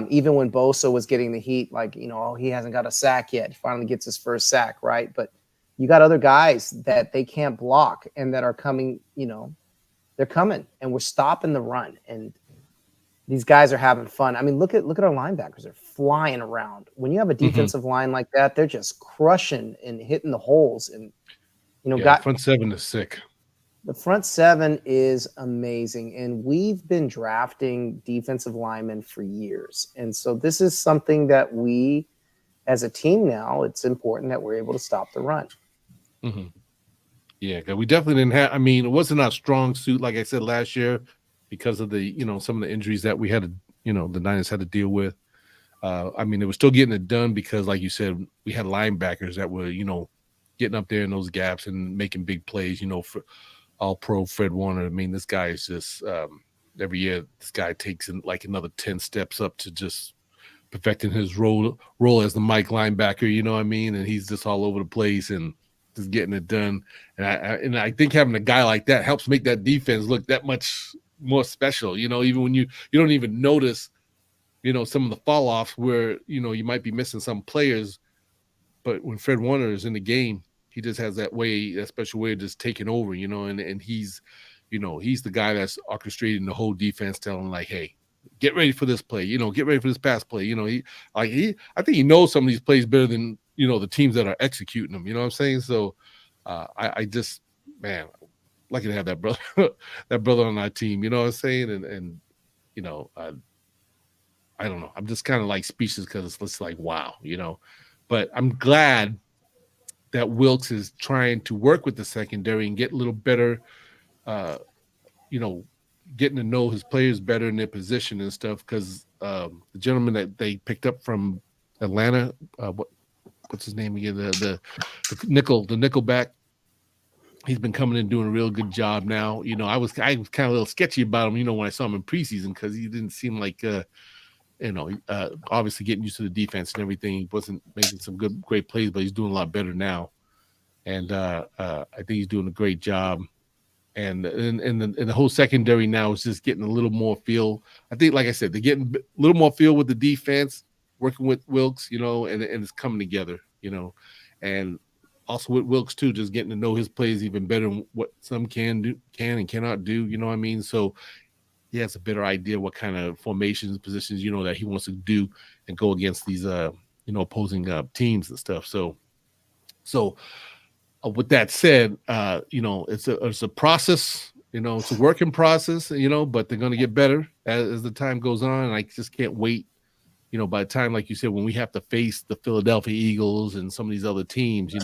Even when Bosa was getting the heat, like, he hasn't got a sack yet. He finally gets his first sack, right? But you got other guys that they can't block and that are coming, they're coming, and we're stopping the run. And these guys are having fun. I mean, look at our linebackers. They're flying around. When you have a defensive line like that, they're just crushing and hitting the holes. And, front 7 is sick. The front 7 is amazing. And we've been drafting defensive linemen for years. And so this is something that we, as a team now, it's important that we're able to stop the run. Mm-hmm. Yeah, because we definitely didn't have, I mean, it wasn't our strong suit, like I said, last year, because of the, some of the injuries that we had to, the Niners had to deal with. I mean, they were still getting it done because, like you said, we had linebackers that were, getting up there in those gaps and making big plays, for all-pro Fred Warner. I mean, this guy is just, every year, this guy takes in like another 10 steps up to just perfecting his role as the Mike linebacker, you know what I mean? And he's just all over the place and just getting it done. And I think having a guy like that helps make that defense look that much more special, even when you don't even notice, some of the fall offs where, you might be missing some players, but when Fred Warner is in the game, he just has that special way of just taking over, and he's, he's the guy that's orchestrating the whole defense, telling like, hey, get ready for this play, get ready for this pass play. I think he knows some of these plays better than, the teams that are executing them, you know what I'm saying? So I just, man, lucky to have that brother on our team, you know what I'm saying? And I don't know. I'm just kind of like speechless because it's just like, wow, but I'm glad that Wilks is trying to work with the secondary and get a little better, getting to know his players better in their position and stuff. Because the gentleman that they picked up from Atlanta. What's his name again? The nickelback. He's been coming in doing a real good job now. I was kind of a little sketchy about him, when I saw him in preseason because he didn't seem like obviously getting used to the defense and everything. He wasn't making some great plays, but he's doing a lot better now. And I think he's doing a great job. And the whole secondary now is just getting a little more feel. I think, like I said, they're getting a little more feel with the defense, working with Wilks, and it's coming together, and also with Wilks too, just getting to know his plays even better and what some can and cannot do. You know what I mean? So he has a better idea what kind of formations, positions, that he wants to do and go against these, opposing teams and stuff. So with that said, it's a process, it's a working process, but they're going to get better as the time goes on. And I just can't wait, by the time, like you said, when we have to face the Philadelphia Eagles and some of these other teams,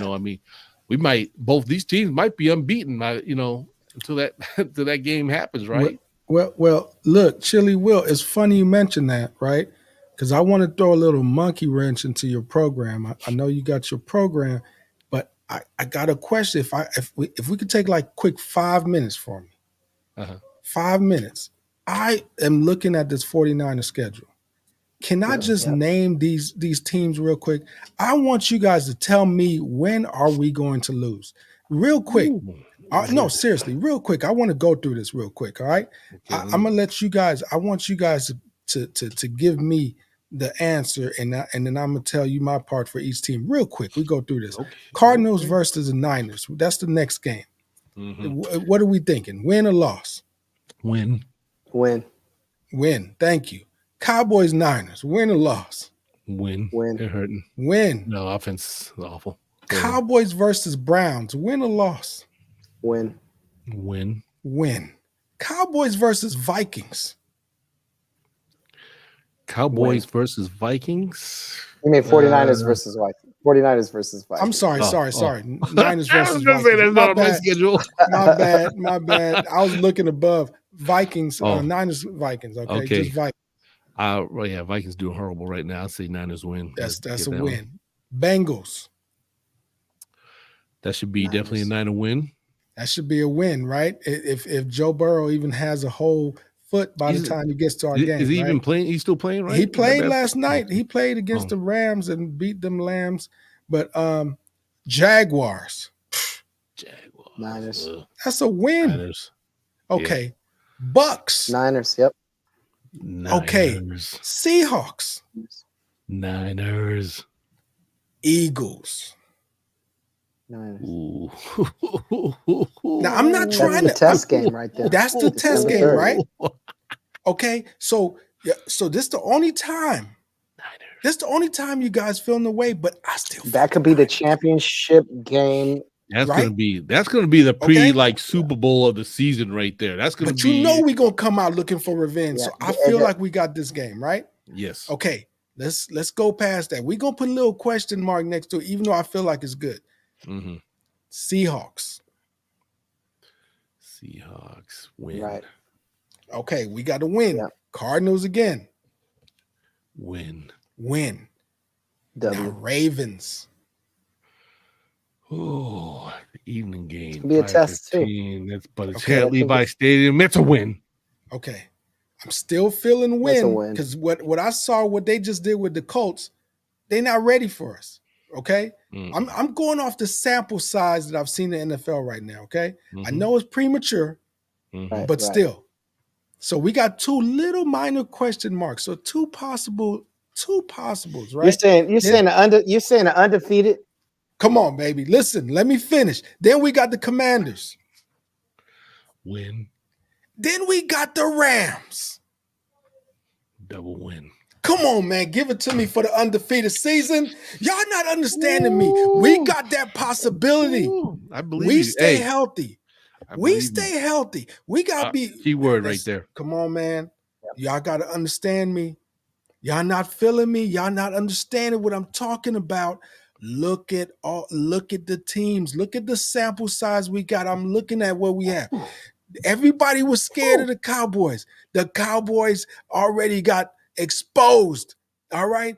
both these teams might be unbeaten, until that game happens, right? Well, look, Chili Will, it's funny you mentioned that, right? Because I want to throw a little monkey wrench into your program. I know you got your program, but I got a question. If we could take like quick 5 minutes for me. 5 minutes. I am looking at this 49er schedule. Can I just name these teams real quick? I want you guys to tell me, when are we going to lose? Real quick. No, seriously, real quick. I want to go through this real quick, all right? Okay, I'm going to let you guys, I want you guys to give me the answer, and then I'm going to tell you my part for each team real quick. We go through this. Okay. Cardinals versus the Niners. That's the next game. Mm-hmm. What are we thinking? Win or loss? Win. Thank you. Cowboys, Niners, win or loss? Win. They're hurting. Win. No, offense is awful. Cowboys versus Browns, win or loss? Win. Cowboys versus Vikings. Cowboys versus Vikings? You mean 49ers versus Vikings. 49ers versus Vikings. I'm sorry. Niners versus I was going to say that's not on my schedule. My bad. I was looking above. Vikings, Niners, Vikings. Okay. Just Vikings. Vikings doing horrible right now. I'd say Niners win. That's a win. Bengals. That should be definitely a Niner win. That should be a win, right? If Joe Burrow even has a whole foot by the time he gets to our game. Is he even playing? He's still playing, right? He played last night. He played against the Rams and beat them Lambs. But Jaguars. Niners. That's a win. Niners. Okay. Yeah. Bucks. Niners, yep. Niners. Okay. Seahawks. Niners. Eagles. Niners. Ooh. Now, I'm not trying to. That's the test game right there. That's the test game, right? Okay. So this is the only time. Niners. This is the only time you guys feel in the way, but I still. That could be the championship game. That's gonna be the Super Bowl of the season right there. That's gonna be. But we're gonna come out looking for revenge. Yeah. So I feel like we got this game, right? Yes. Okay. Let's go past that. We're gonna put a little question mark next to it, even though I feel like it's good. Mm-hmm. Seahawks win. Right. Okay, we got to win. Yeah. Cardinals again. Win. W. Now, Ravens. Oh, the evening game. It's gonna be a test too. But it's at Levi Stadium. It's a win. Okay. I'm still feeling win because what I saw, what they just did with the Colts, they're not ready for us. Okay. Mm-hmm. I'm going off the sample size that I've seen in the NFL right now. Okay. Mm-hmm. I know it's premature, but still. So we got two little minor question marks. So two possibles, right? You're saying an undefeated. Come on, baby. Listen, let me finish. Then we got the Commanders. Win. Then we got the Rams. Double win. Come on, man. Give it to me for the undefeated season. Y'all not understanding me. We got that possibility. I believe we stay healthy. We stay healthy. We got to be. Key word right there. Come on, man. Y'all got to understand me. Y'all not feeling me. Y'all not understanding what I'm talking about. Look at the teams. Look at the sample size we got. I'm looking at what we have. Everybody was scared of the Cowboys. The Cowboys already got exposed All right.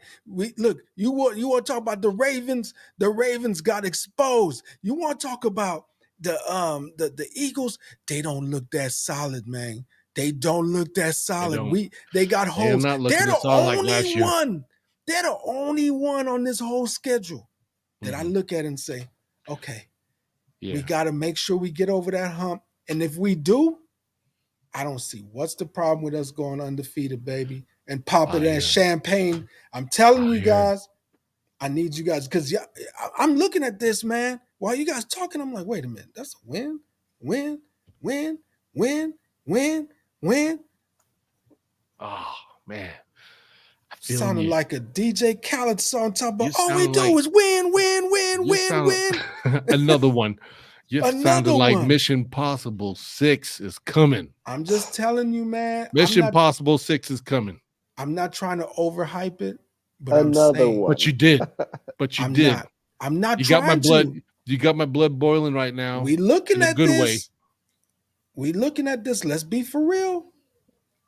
You want to talk about the Ravens? The Ravens got exposed. You want to talk about the Eagles? They don't look that solid, man. They don't look that solid. They got holes. They're the only one. They're the only one on this whole schedule that I look at and say, okay, we got to make sure we get over that hump. And if we do, I don't see what's the problem with us going undefeated, baby, and popping that champagne. I'm telling you guys, I need you guys, because I'm looking at this, man. While you guys talking, I'm like, wait a minute, that's a win. Oh man, sounding like a DJ Khaled song. Talking about all we do is win. Another one. You sounded like Mission Impossible 6 is coming. I'm just telling you, man. Mission Impossible 6 is coming. I'm not trying to overhype it, but another one. But you did. I'm not. You got my blood. You got my blood boiling right now. We looking at this. Way. We looking at this. Let's be for real.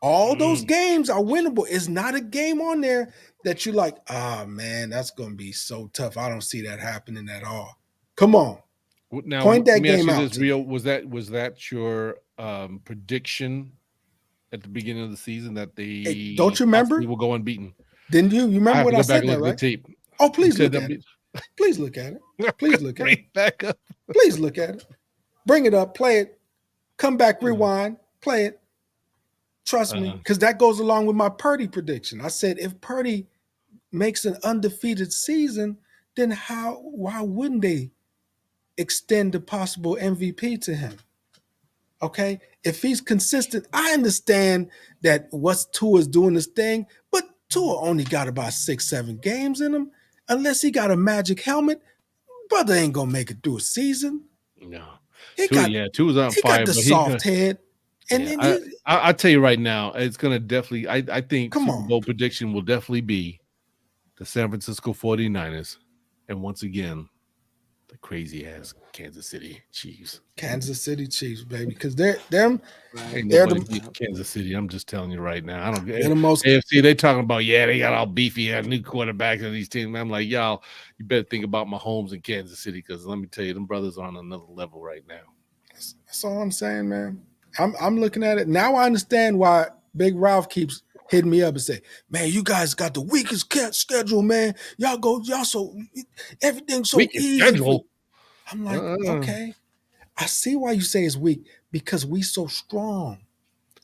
All those games are winnable. It's not a game on there that you like. Man, that's gonna be so tough. I don't see that happening at all. Come on. Now, point that game out. This, Rio, was that your prediction at the beginning of the season that they don't you remember? Will go unbeaten. Didn't you? You remember what I said? That, right? Tape. Oh, please look at it. Please look at it. Please look at it. Back up. Please look at it. Bring it up. Play it. Come back. Rewind. Play it. Trust me, because that goes along with my Purdy prediction. I said if Purdy makes an undefeated season, then why wouldn't they extend the possible MVP to him? Okay, if he's consistent, I understand that what Tua's doing this thing, but Tua only got about 6-7 games in him. Unless he got a magic helmet, brother ain't gonna make it through a season. No, Tua's on fire. Got the soft head. And then I'll tell you right now, it's gonna definitely. I think Super Bowl prediction will definitely be the San Francisco 49ers, and once again, the crazy ass Kansas City Chiefs. Kansas City Chiefs, baby, because they're Kansas City. I'm just telling you right now. I don't. They're the most AFC. They talking about they got all beefy new quarterbacks and these teams. I'm like, y'all, you better think about Mahomes in Kansas City, because let me tell you, them brothers are on another level right now. That's all I'm saying, man. I'm looking at it now. I understand why Big Ralph keeps hitting me up and say, "Man, you guys got the weakest schedule, man. Y'all so everything's so weakest easy." Schedule. I'm like, okay, I see why you say it's weak, because we so strong.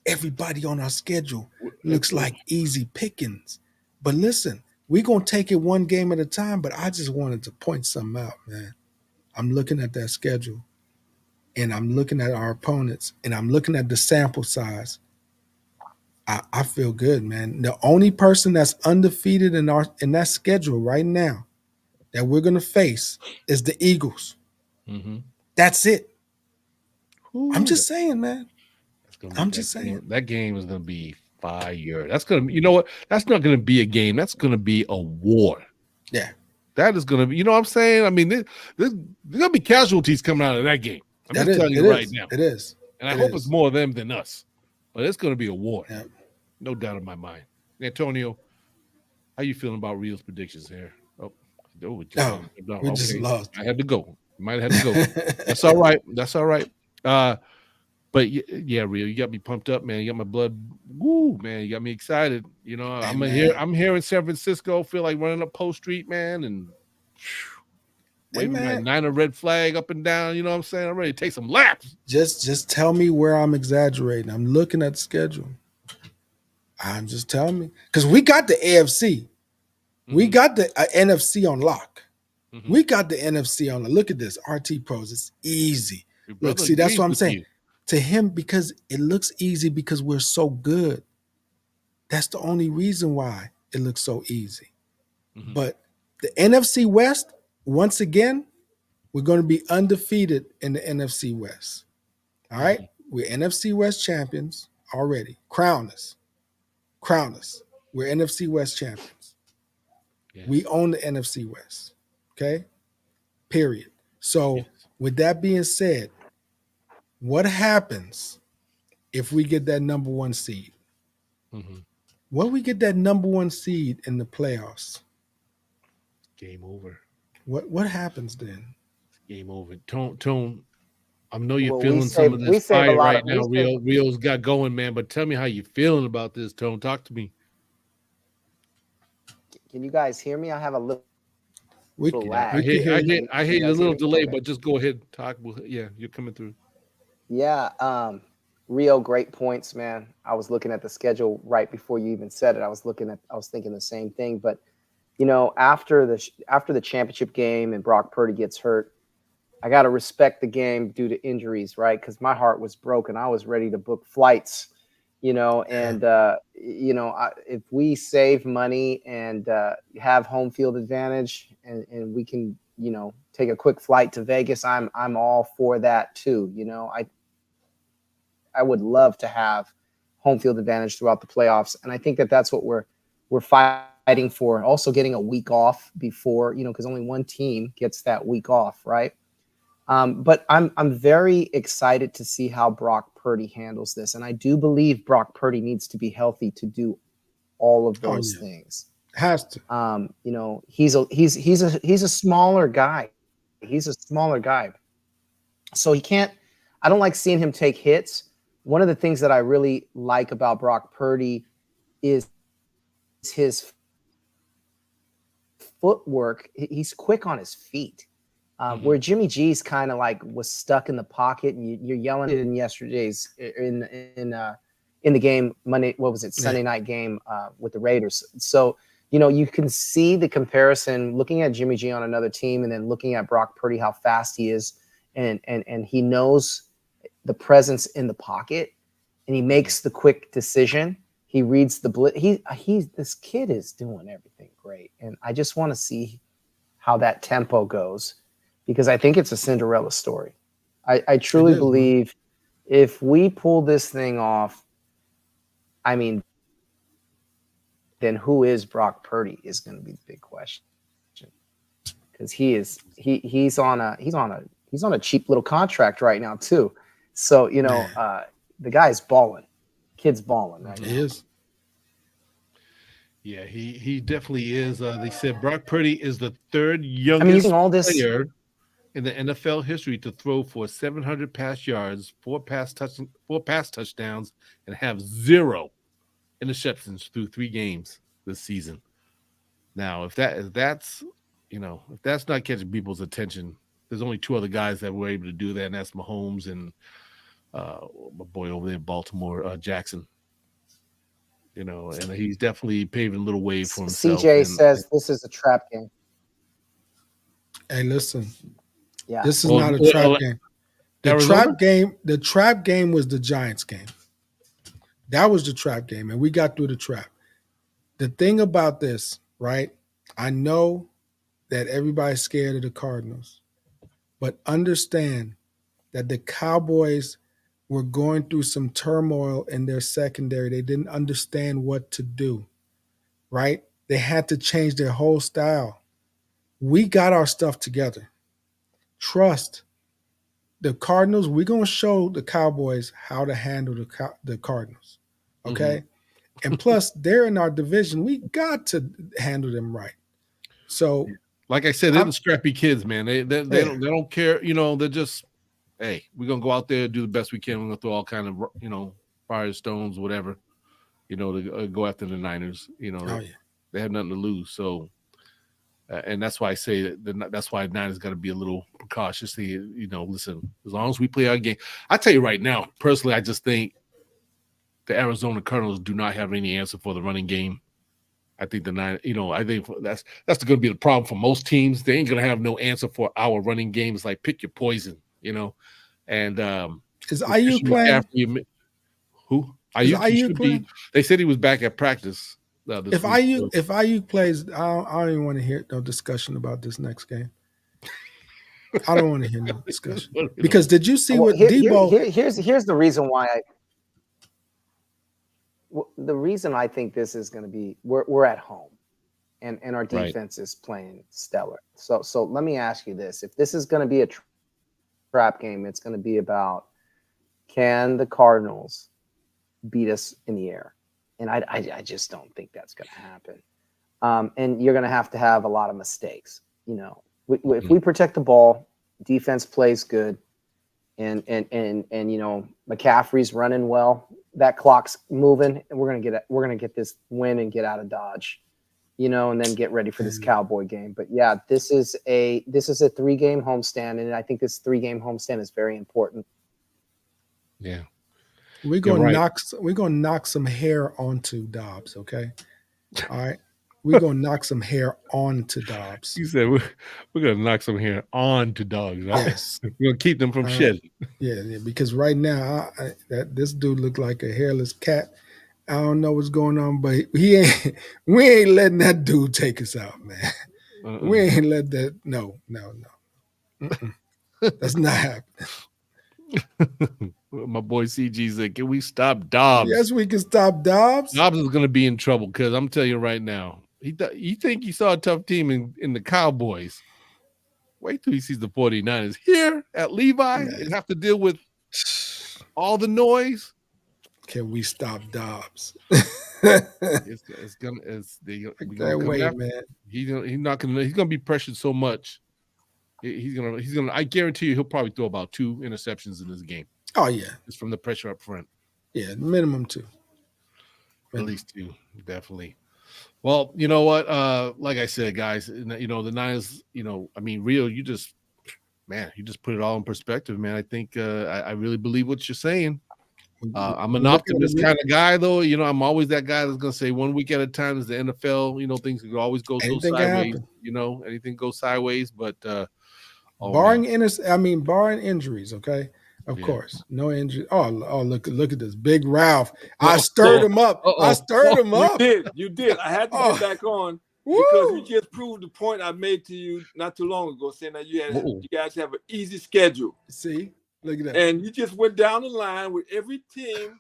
Everybody on our schedule looks like easy pickings. But listen, we're gonna take it one game at a time. But I just wanted to point something out, man. I'm looking at that schedule. And I'm looking at our opponents, and I'm looking at the sample size. I feel good, man. The only person that's undefeated in that schedule right now that we're gonna face is the Eagles. Mm-hmm. That's it. Ooh, I'm just saying, man. I'm just saying that game is gonna be fire. That's gonna, you know what? That's not gonna be a game. That's gonna be a war. Yeah, that is gonna be. You know what I'm saying? I mean, there's gonna be casualties coming out of that game. I'm just telling you right now. It is. And I hope it's more of them than us. But it's going to be a war. Yeah. No doubt in my mind. Antonio, how you feeling about Rio's predictions here? We just lost. I had to go. Might have had to go. That's all right. That's all right. But yeah, Rio, you got me pumped up, man. You got my blood. Woo, man. You got me excited. You know, I'm here in San Francisco. Feel like running up Post Street, man. And waving my Niner red flag up and down, you know what I'm saying? I'm ready to take some laps. Just tell me where I'm exaggerating. I'm looking at the schedule. I'm just telling me. Because we got the AFC. Mm-hmm. We got the NFC on lock. Mm-hmm. We got the NFC on lock. Look at this. RT Pros. It's easy. Look, see, that's what I'm saying. To him, because it looks easy because we're so good. That's the only reason why it looks so easy. Mm-hmm. But the NFC West, once again, we're going to be undefeated in the NFC West. All right? Mm-hmm. We're NFC West champions already. Crown us. We're NFC West champions. Yes. We own the NFC West. Okay? Period. So with that being said, what happens if we get that number 1 seed? Mm-hmm. When we get that number 1 seed in the playoffs, Game over. what happens then? Game over. Tone. I know you're Well, feeling some of this save a fire lot right of now. Rio's got going, man. But tell me how you feeling about this, Tone. Talk to me. Can you guys hear me? I have a little lag. I hate a little delay, okay. but just go ahead and talk. Yeah, you're coming through. Yeah, Rio, great points, man. I was looking at the schedule right before you even said it. I was thinking the same thing. But after the championship game and Brock Purdy gets hurt, I got to respect the game due to injuries, right? Because my heart was broken. I was ready to book flights, and if we save money and have home field advantage and we can, take a quick flight to Vegas, I'm all for that too. I would love to have home field advantage throughout the playoffs, and I think that's what we're fighting for. Also, getting a week off before, because only one team gets that week off, right? But I'm very excited to see how Brock Purdy handles this, and I do believe Brock Purdy needs to be healthy to do all of those things. Has to. He's a smaller guy. He's a smaller guy, so he can't. I don't like seeing him take hits. One of the things that I really like about Brock Purdy is his footwork. He's quick on his feet. Where Jimmy G's kind of like was stuck in the pocket, and you're yelling it in yesterday's in the game Monday. What was it? Sunday night game with the Raiders. So you can see the comparison looking at Jimmy G on another team, and then looking at Brock Purdy, how fast he is, and he knows the presence in the pocket, and he makes the quick decision. He reads the blitz. This kid is doing everything great, and I just want to see how that tempo goes, because I think it's a Cinderella story. I truly believe if we pull this thing off, I mean, then who is Brock Purdy is going to be the big question, because he's on a cheap little contract right now too. So the guy's balling, kid's balling right now. He is. Yeah, he definitely is. They said Brock Purdy is the third youngest player in the NFL history to throw for 700 pass yards, 4 pass touchdowns, and have 0 interceptions through 3 games this season. Now, if that's not catching people's attention, there's only 2 other guys that were able to do that, and that's Mahomes and my boy over there in Baltimore, Jackson. And he's definitely paving a little way for himself. CJ says this is a trap game. Hey, listen. Yeah. This is not a trap game. The trap game was the Giants game. That was the trap game, and we got through the trap. The thing about this, right? I know that everybody's scared of the Cardinals, but understand that the Cowboys were going through some turmoil in their secondary. They didn't understand what to do, right? They had to change their whole style. We got our stuff together. Trust the Cardinals. We're going to show the Cowboys how to handle the Cardinals, okay? Mm-hmm. And plus, they're in our division. We got to handle them right. So, like I said, they're the scrappy kids, man. They don't care. They're just, hey, we're going to go out there and do the best we can. We're going to throw all kind of, fire stones, whatever, to go after the Niners. They have nothing to lose. So, and that's why I say that's why Niners got to be a little precautious. Listen, as long as we play our game. I tell you right now, personally, I just think the Arizona Cardinals do not have any answer for the running game. I think I think that's going to be the problem for most teams. They ain't going to have no answer for our running game. It's like pick your poison, And is Ayuk playing? Who? Ayuk should be. They said he was back at practice. If Ayuk plays, I don't even want to hear no discussion about this next game. I don't want to hear no discussion because did you see what Deebo? Here's the reason why the reason I think this is going to be we're at home, and our defense is playing stellar. So let me ask you this: if this is going to be a trap game, it's going to be about, can the Cardinals beat us in the air? And I just don't think that's going to happen. And you're going to have a lot of mistakes. You know, if we protect the ball, defense plays good, and you know, McCaffrey's running well, that clock's moving, and we're gonna get this win and get out of Dodge, you know, and then get ready for this Cowboy game. But yeah, this is a 3-game homestand, and I think this 3-game homestand is very important. Yeah. We're gonna knock some hair onto Dobbs, okay? All right. We're gonna knock some hair onto Dobbs. You said we're gonna knock some hair on to dogs, right? Yes. We're gonna keep them from shedding. Yeah, because right now this dude looked like a hairless cat. I don't know what's going on, but we ain't letting that dude take us out, man. We ain't let that. No. That's not happening. My boy CG said, "Can we stop Dobbs?" Yes, we can stop Dobbs. Dobbs is gonna be in trouble because I'm telling you right now. You think he saw a tough team in the Cowboys? Wait till he sees the 49ers here at Levi and have to deal with all the noise. Can we stop Dobbs? It's gonna man. He's gonna be pressured so much. He's gonna. I guarantee you, he'll probably throw about 2 interceptions in this game. Oh yeah, just from the pressure up front. Yeah, minimum 2. At least 2, definitely. Well, you know what? Like I said, guys, you know, the Niners, you know, I mean, Rio, you just put it all in perspective, man. I think I really believe what you're saying. I'm an optimist kind of guy, though. You know, I'm always that guy that's gonna say 1 week at a time. Is the NFL, you know, things can always go so sideways. You know, anything goes sideways, but barring injuries, okay. Of course, no injury. Oh, look at this big Ralph. I stirred him up. I stirred him up. You did. I had to get back on because you just proved the point I made to you not too long ago, saying that you guys have an easy schedule. See, look at that. And you just went down the line with every team.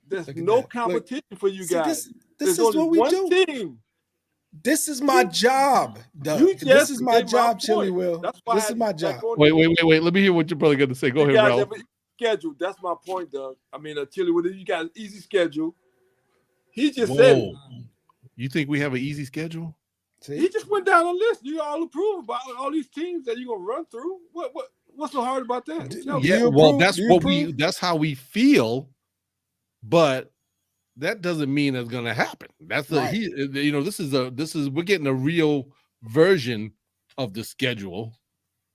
There's no competition for you guys. This is what we do. Team. This is my job, Doug. This is my job, Chili Will. This is my job. Wait. Let me hear what your brother got to say. Go ahead, Ralph. Schedule. That's my point, Doug. I mean, Chili Will, you got an easy schedule. He just said it. You think we have an easy schedule? See? He just went down a list. You all approve about all these teams that you're gonna run through. What's so hard about that? Yeah, well, that's how we feel, but that doesn't mean it's going to happen. That's we're getting a real version of the schedule.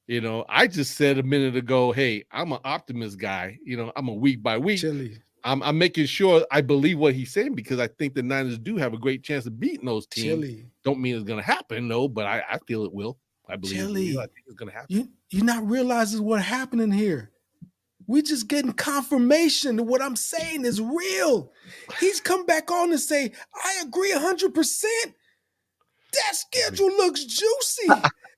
You know, I just said a minute ago, hey, I'm an optimist guy. You know, I'm a week by week. Chili. I'm making sure I believe what he's saying because I think the Niners do have a great chance of beating those teams. Chili. Don't mean it's going to happen, no, but I feel it will. I believe Chili. I think it's going to happen. You're not realizing what's happening here. We just getting confirmation that what I'm saying is real. He's come back on and say, I agree 100%. That schedule looks juicy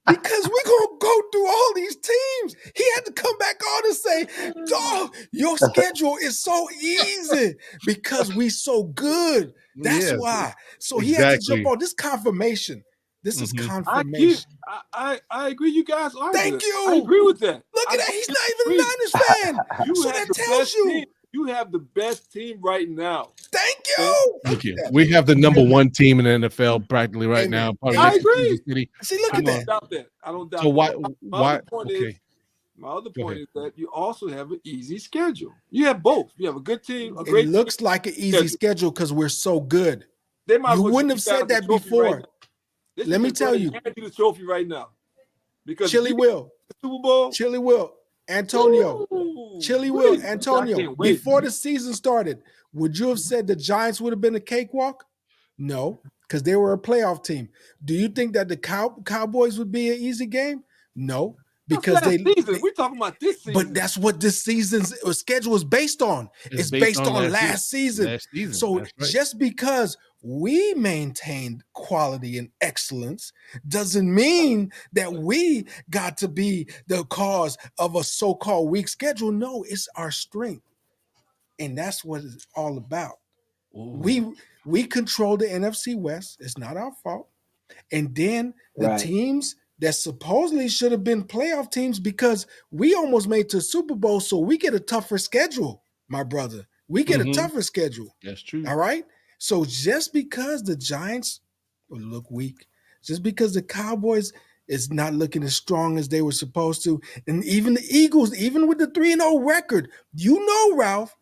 because we're going to go through all these teams. He had to come back on and say, dog, your schedule is so easy because we so good. That's why. So he had to jump on this confirmation. This is confirmation. I agree. You guys are. Thank you. I agree with that. Look at that. He's not even a Niners fan. So that tells you. You have the best team right now. Thank you. Thank you. We have the number 1 team in the NFL practically right now. I agree. See, look at that. I don't doubt that. So why? My other point is that you also have an easy schedule. You have both. You have a good team. It looks like an easy schedule because we're so good. You wouldn't have said that before. Let me tell you. Hand you the trophy right now. Because Chili Will. Super Bowl. Chili Will. Antonio. Chili Will. Antonio. Before the season started, would you have said the Giants would have been a cakewalk? No, because they were a playoff team. Do you think that the Cowboys would be an easy game? No. Because we're talking about this season. But that's what this season's schedule is based on. It's based on last season. So just because we maintained quality and excellence doesn't mean that we got to be the cause of a so-called weak schedule. No, it's our strength. And that's what it's all about. Ooh. We control the NFC West. It's not our fault. And then the teams that supposedly should have been playoff teams because we almost made to Super Bowl, so we get a tougher schedule, my brother. We get a tougher schedule. That's true. All right? So just because the Giants look weak, just because the Cowboys is not looking as strong as they were supposed to, and even the Eagles, even with the 3-0 record, Ralph,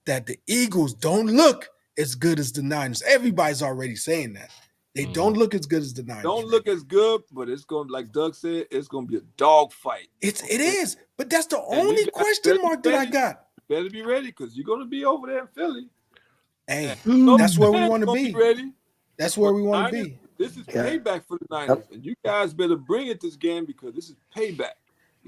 that the Eagles don't look as good as the Niners. Everybody's already saying that. They don't look as good as the Niners. Don't look as good, but it's going to, like Doug said, it's going to be a dog fight. It is, but that's the only question mark that I got. You better be ready because you're going to be over there in Philly. Hey, that's where we want to be. Ready. That's where we want to be. This is payback for the Niners, and you guys better bring it this game because this is payback.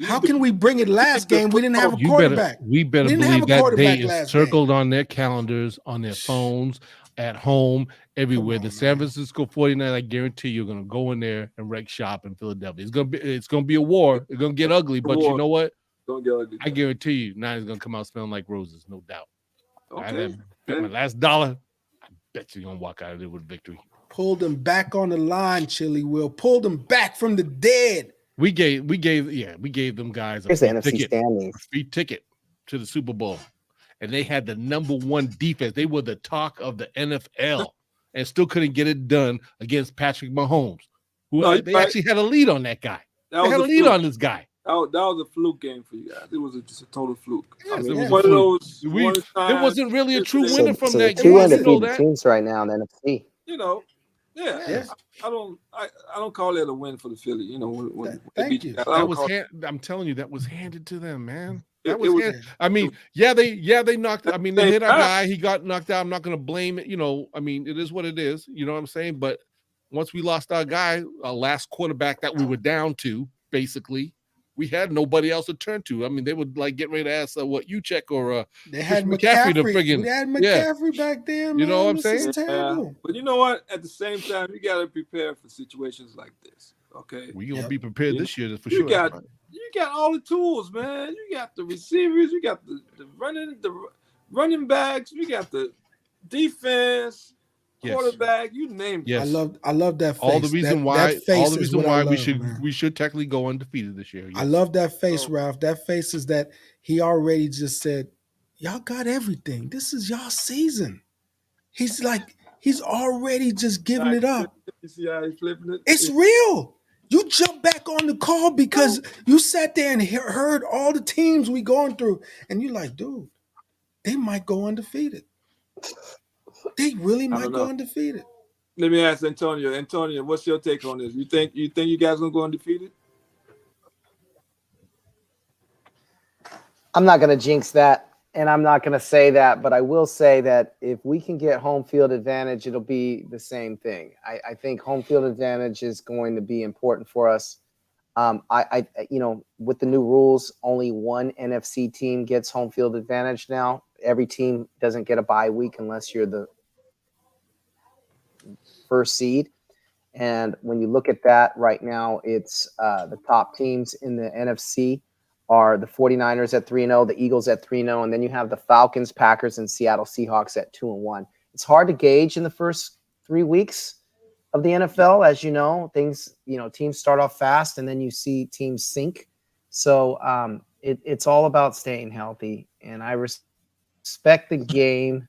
How can we bring it last game? We didn't have a quarterback. We better believe that day is circled on their calendars, on their phones, at home, everywhere. The San Francisco 49ers, I guarantee you're going to go in there and wreck shop in Philadelphia. It's going to be a war. It's going to get ugly, but you know what? Don't get ugly. I guarantee you, Niners going to come out smelling like roses, no doubt. Okay. I bet my last dollar. I bet you're going to walk out of there with victory. Pull them back on the line, Chili Will. Pull them back from the dead. We gave them guys a free ticket to the Super Bowl, and they had the #1 defense. They were the talk of the NFL, and still couldn't get it done against Patrick Mahomes, who they actually had a lead on that guy. They had a lead on this guy. That was a fluke game for you guys. It was just a total fluke. Yes, it was one of those. There wasn't really a true winner from that game. Two undefeated teams right now in the NFC. Yeah. I don't call that a win for the Philly. Thank you. I'm telling you, that was handed to them, man. That was handed. I mean, they knocked. I mean, they hit our guy. He got knocked out. I'm not going to blame it. I mean, it is what it is. You know what I'm saying? But once we lost our guy, our last quarterback that we were down to, basically, we had nobody else to turn to. I mean, they would get ready to ask Uchek or they had McCaffrey to friggin' they had McCaffrey back there, man. You know what I'm saying? Terrible. But you know what? At the same time, you got to prepare for situations like this. Okay, we're gonna be prepared this year for sure. You got all the tools, man. You got the receivers, you got the running backs, you got the defense. Quarterback, you name it. Yes. I love that face. All the reason why we should technically go undefeated this year. Yes. I love that face, Ralph. That face is that he already just said, y'all got everything. This is y'all season. He's already just giving it up. You see how he's flipping it? It's real. You jump back on the call because you sat there and heard all the teams we going through, and you're like, dude, they might go undefeated. They really might go undefeated. Let me ask Antonio. Antonio, what's your take on this? You think you guys gonna go undefeated? I'm not gonna jinx that, and I'm not gonna say that, but I will say that if we can get home field advantage, it'll be the same thing. I think home field advantage is going to be important for us. With the new rules, only one NFC team gets home field advantage now. Every team doesn't get a bye week unless you're the first seed. And when you look at that right now, it's the top teams in the NFC are the 49ers at 3-0, the Eagles at 3-0, and then you have the Falcons, Packers, and Seattle Seahawks at 2-1. It's hard to gauge in the first 3 weeks of the NFL. As you know, teams start off fast and then you see teams sink. So it's all about staying healthy. And I respect the game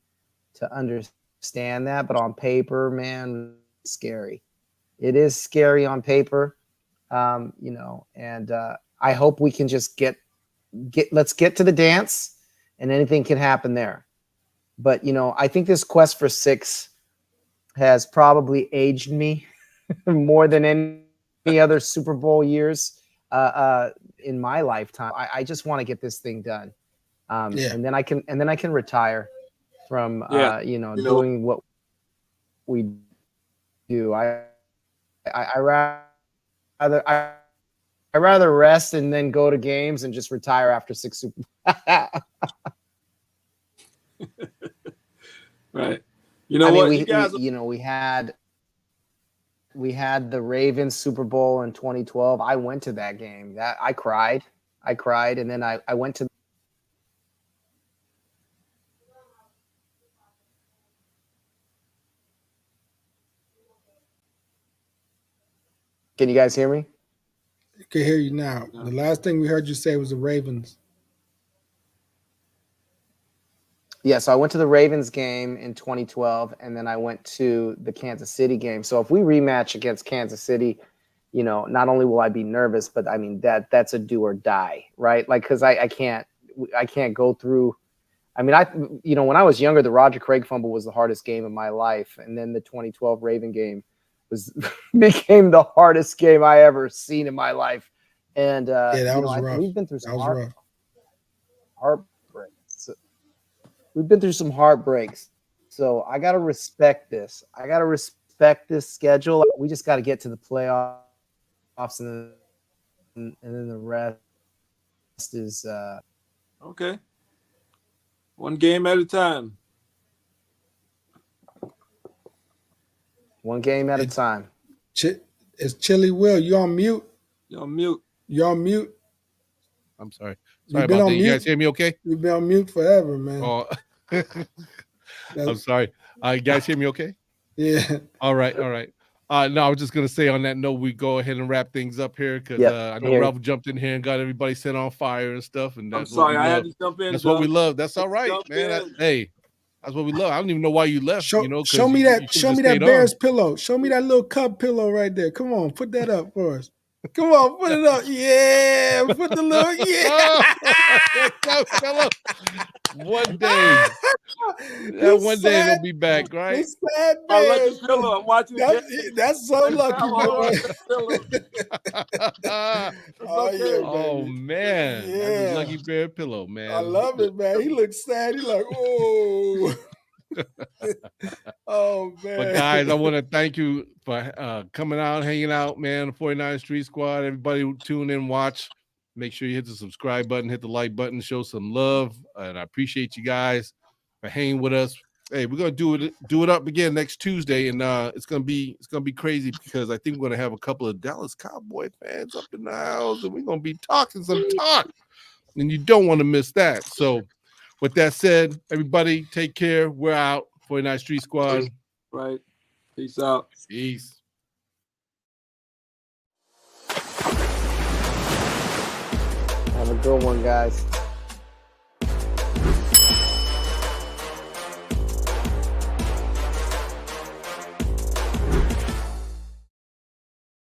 to understand that, but on paper, man, it's scary. It is scary on paper, and I hope we can just let's get to the dance, and anything can happen there. But I think this quest for 6 has probably aged me more than any other Super Bowl years in my lifetime. I just want to get this thing done. And then I can retire from doing what we do. I rather rest and then go to games and just retire after 6 Super Bowls. Right. We had the Ravens Super Bowl in 2012. I went to that game. I cried, and then I went to. Can you guys hear me? I can hear you now. The last thing we heard you say was the Ravens. Yeah, so I went to the Ravens game in 2012, and then I went to the Kansas City game. So if we rematch against Kansas City, you know, not only will I be nervous, but I mean that's a do or die, right? Like, because I can't go through. I mean, you know, when I was younger, the Roger Craig fumble was the hardest game of my life, and then the 2012 Raven game became the hardest game I ever seen in my life. And that was rough. We've been through some heartbreaks. We've been through some heartbreaks. So I got to respect this. I got to respect this schedule. We just got to get to the playoffs, and then the rest is okay. One game at a time. One game at a time. It's Chili Will. You on mute? You're on mute. You're on mute. I'm sorry. Sorry about that. You guys hear me okay? You've been on mute forever, man. Oh, I'm sorry. You guys hear me okay? Yeah. All right. No, I was just going to say on that note, we go ahead and wrap things up here because I know Ralph jumped in here and got everybody set on fire and stuff. And I'm sorry, I had to jump in. That's what we love. That's all right, man. Hey, that's what we love. I don't even know why you left. Show me that Bears pillow. Show me that little Cub pillow right there. Come on, put that up for us. Come on, put it up. Yeah, put the little One day. One day it'll be back, right? I like this pillow. I'm watching it. That's so lucky, Oh man. Yeah. That's a lucky bear pillow, man. I love it, man. He looks sad. He like, oh. Oh man. But guys, I want to thank you for coming out, hanging out, man. The 49 Street Squad. Everybody who tune in, watch. Make sure you hit the subscribe button, hit the like button, show some love. And I appreciate you guys for hanging with us. Hey, we're gonna do it up again next Tuesday, and it's gonna be crazy because I think we're gonna have a couple of Dallas Cowboy fans up in the house, and we're gonna be talking some talk. And you don't want to miss that. So with that said, everybody take care. We're out. 49 Street Squad. Right. Peace out. Peace. Have a good one, guys.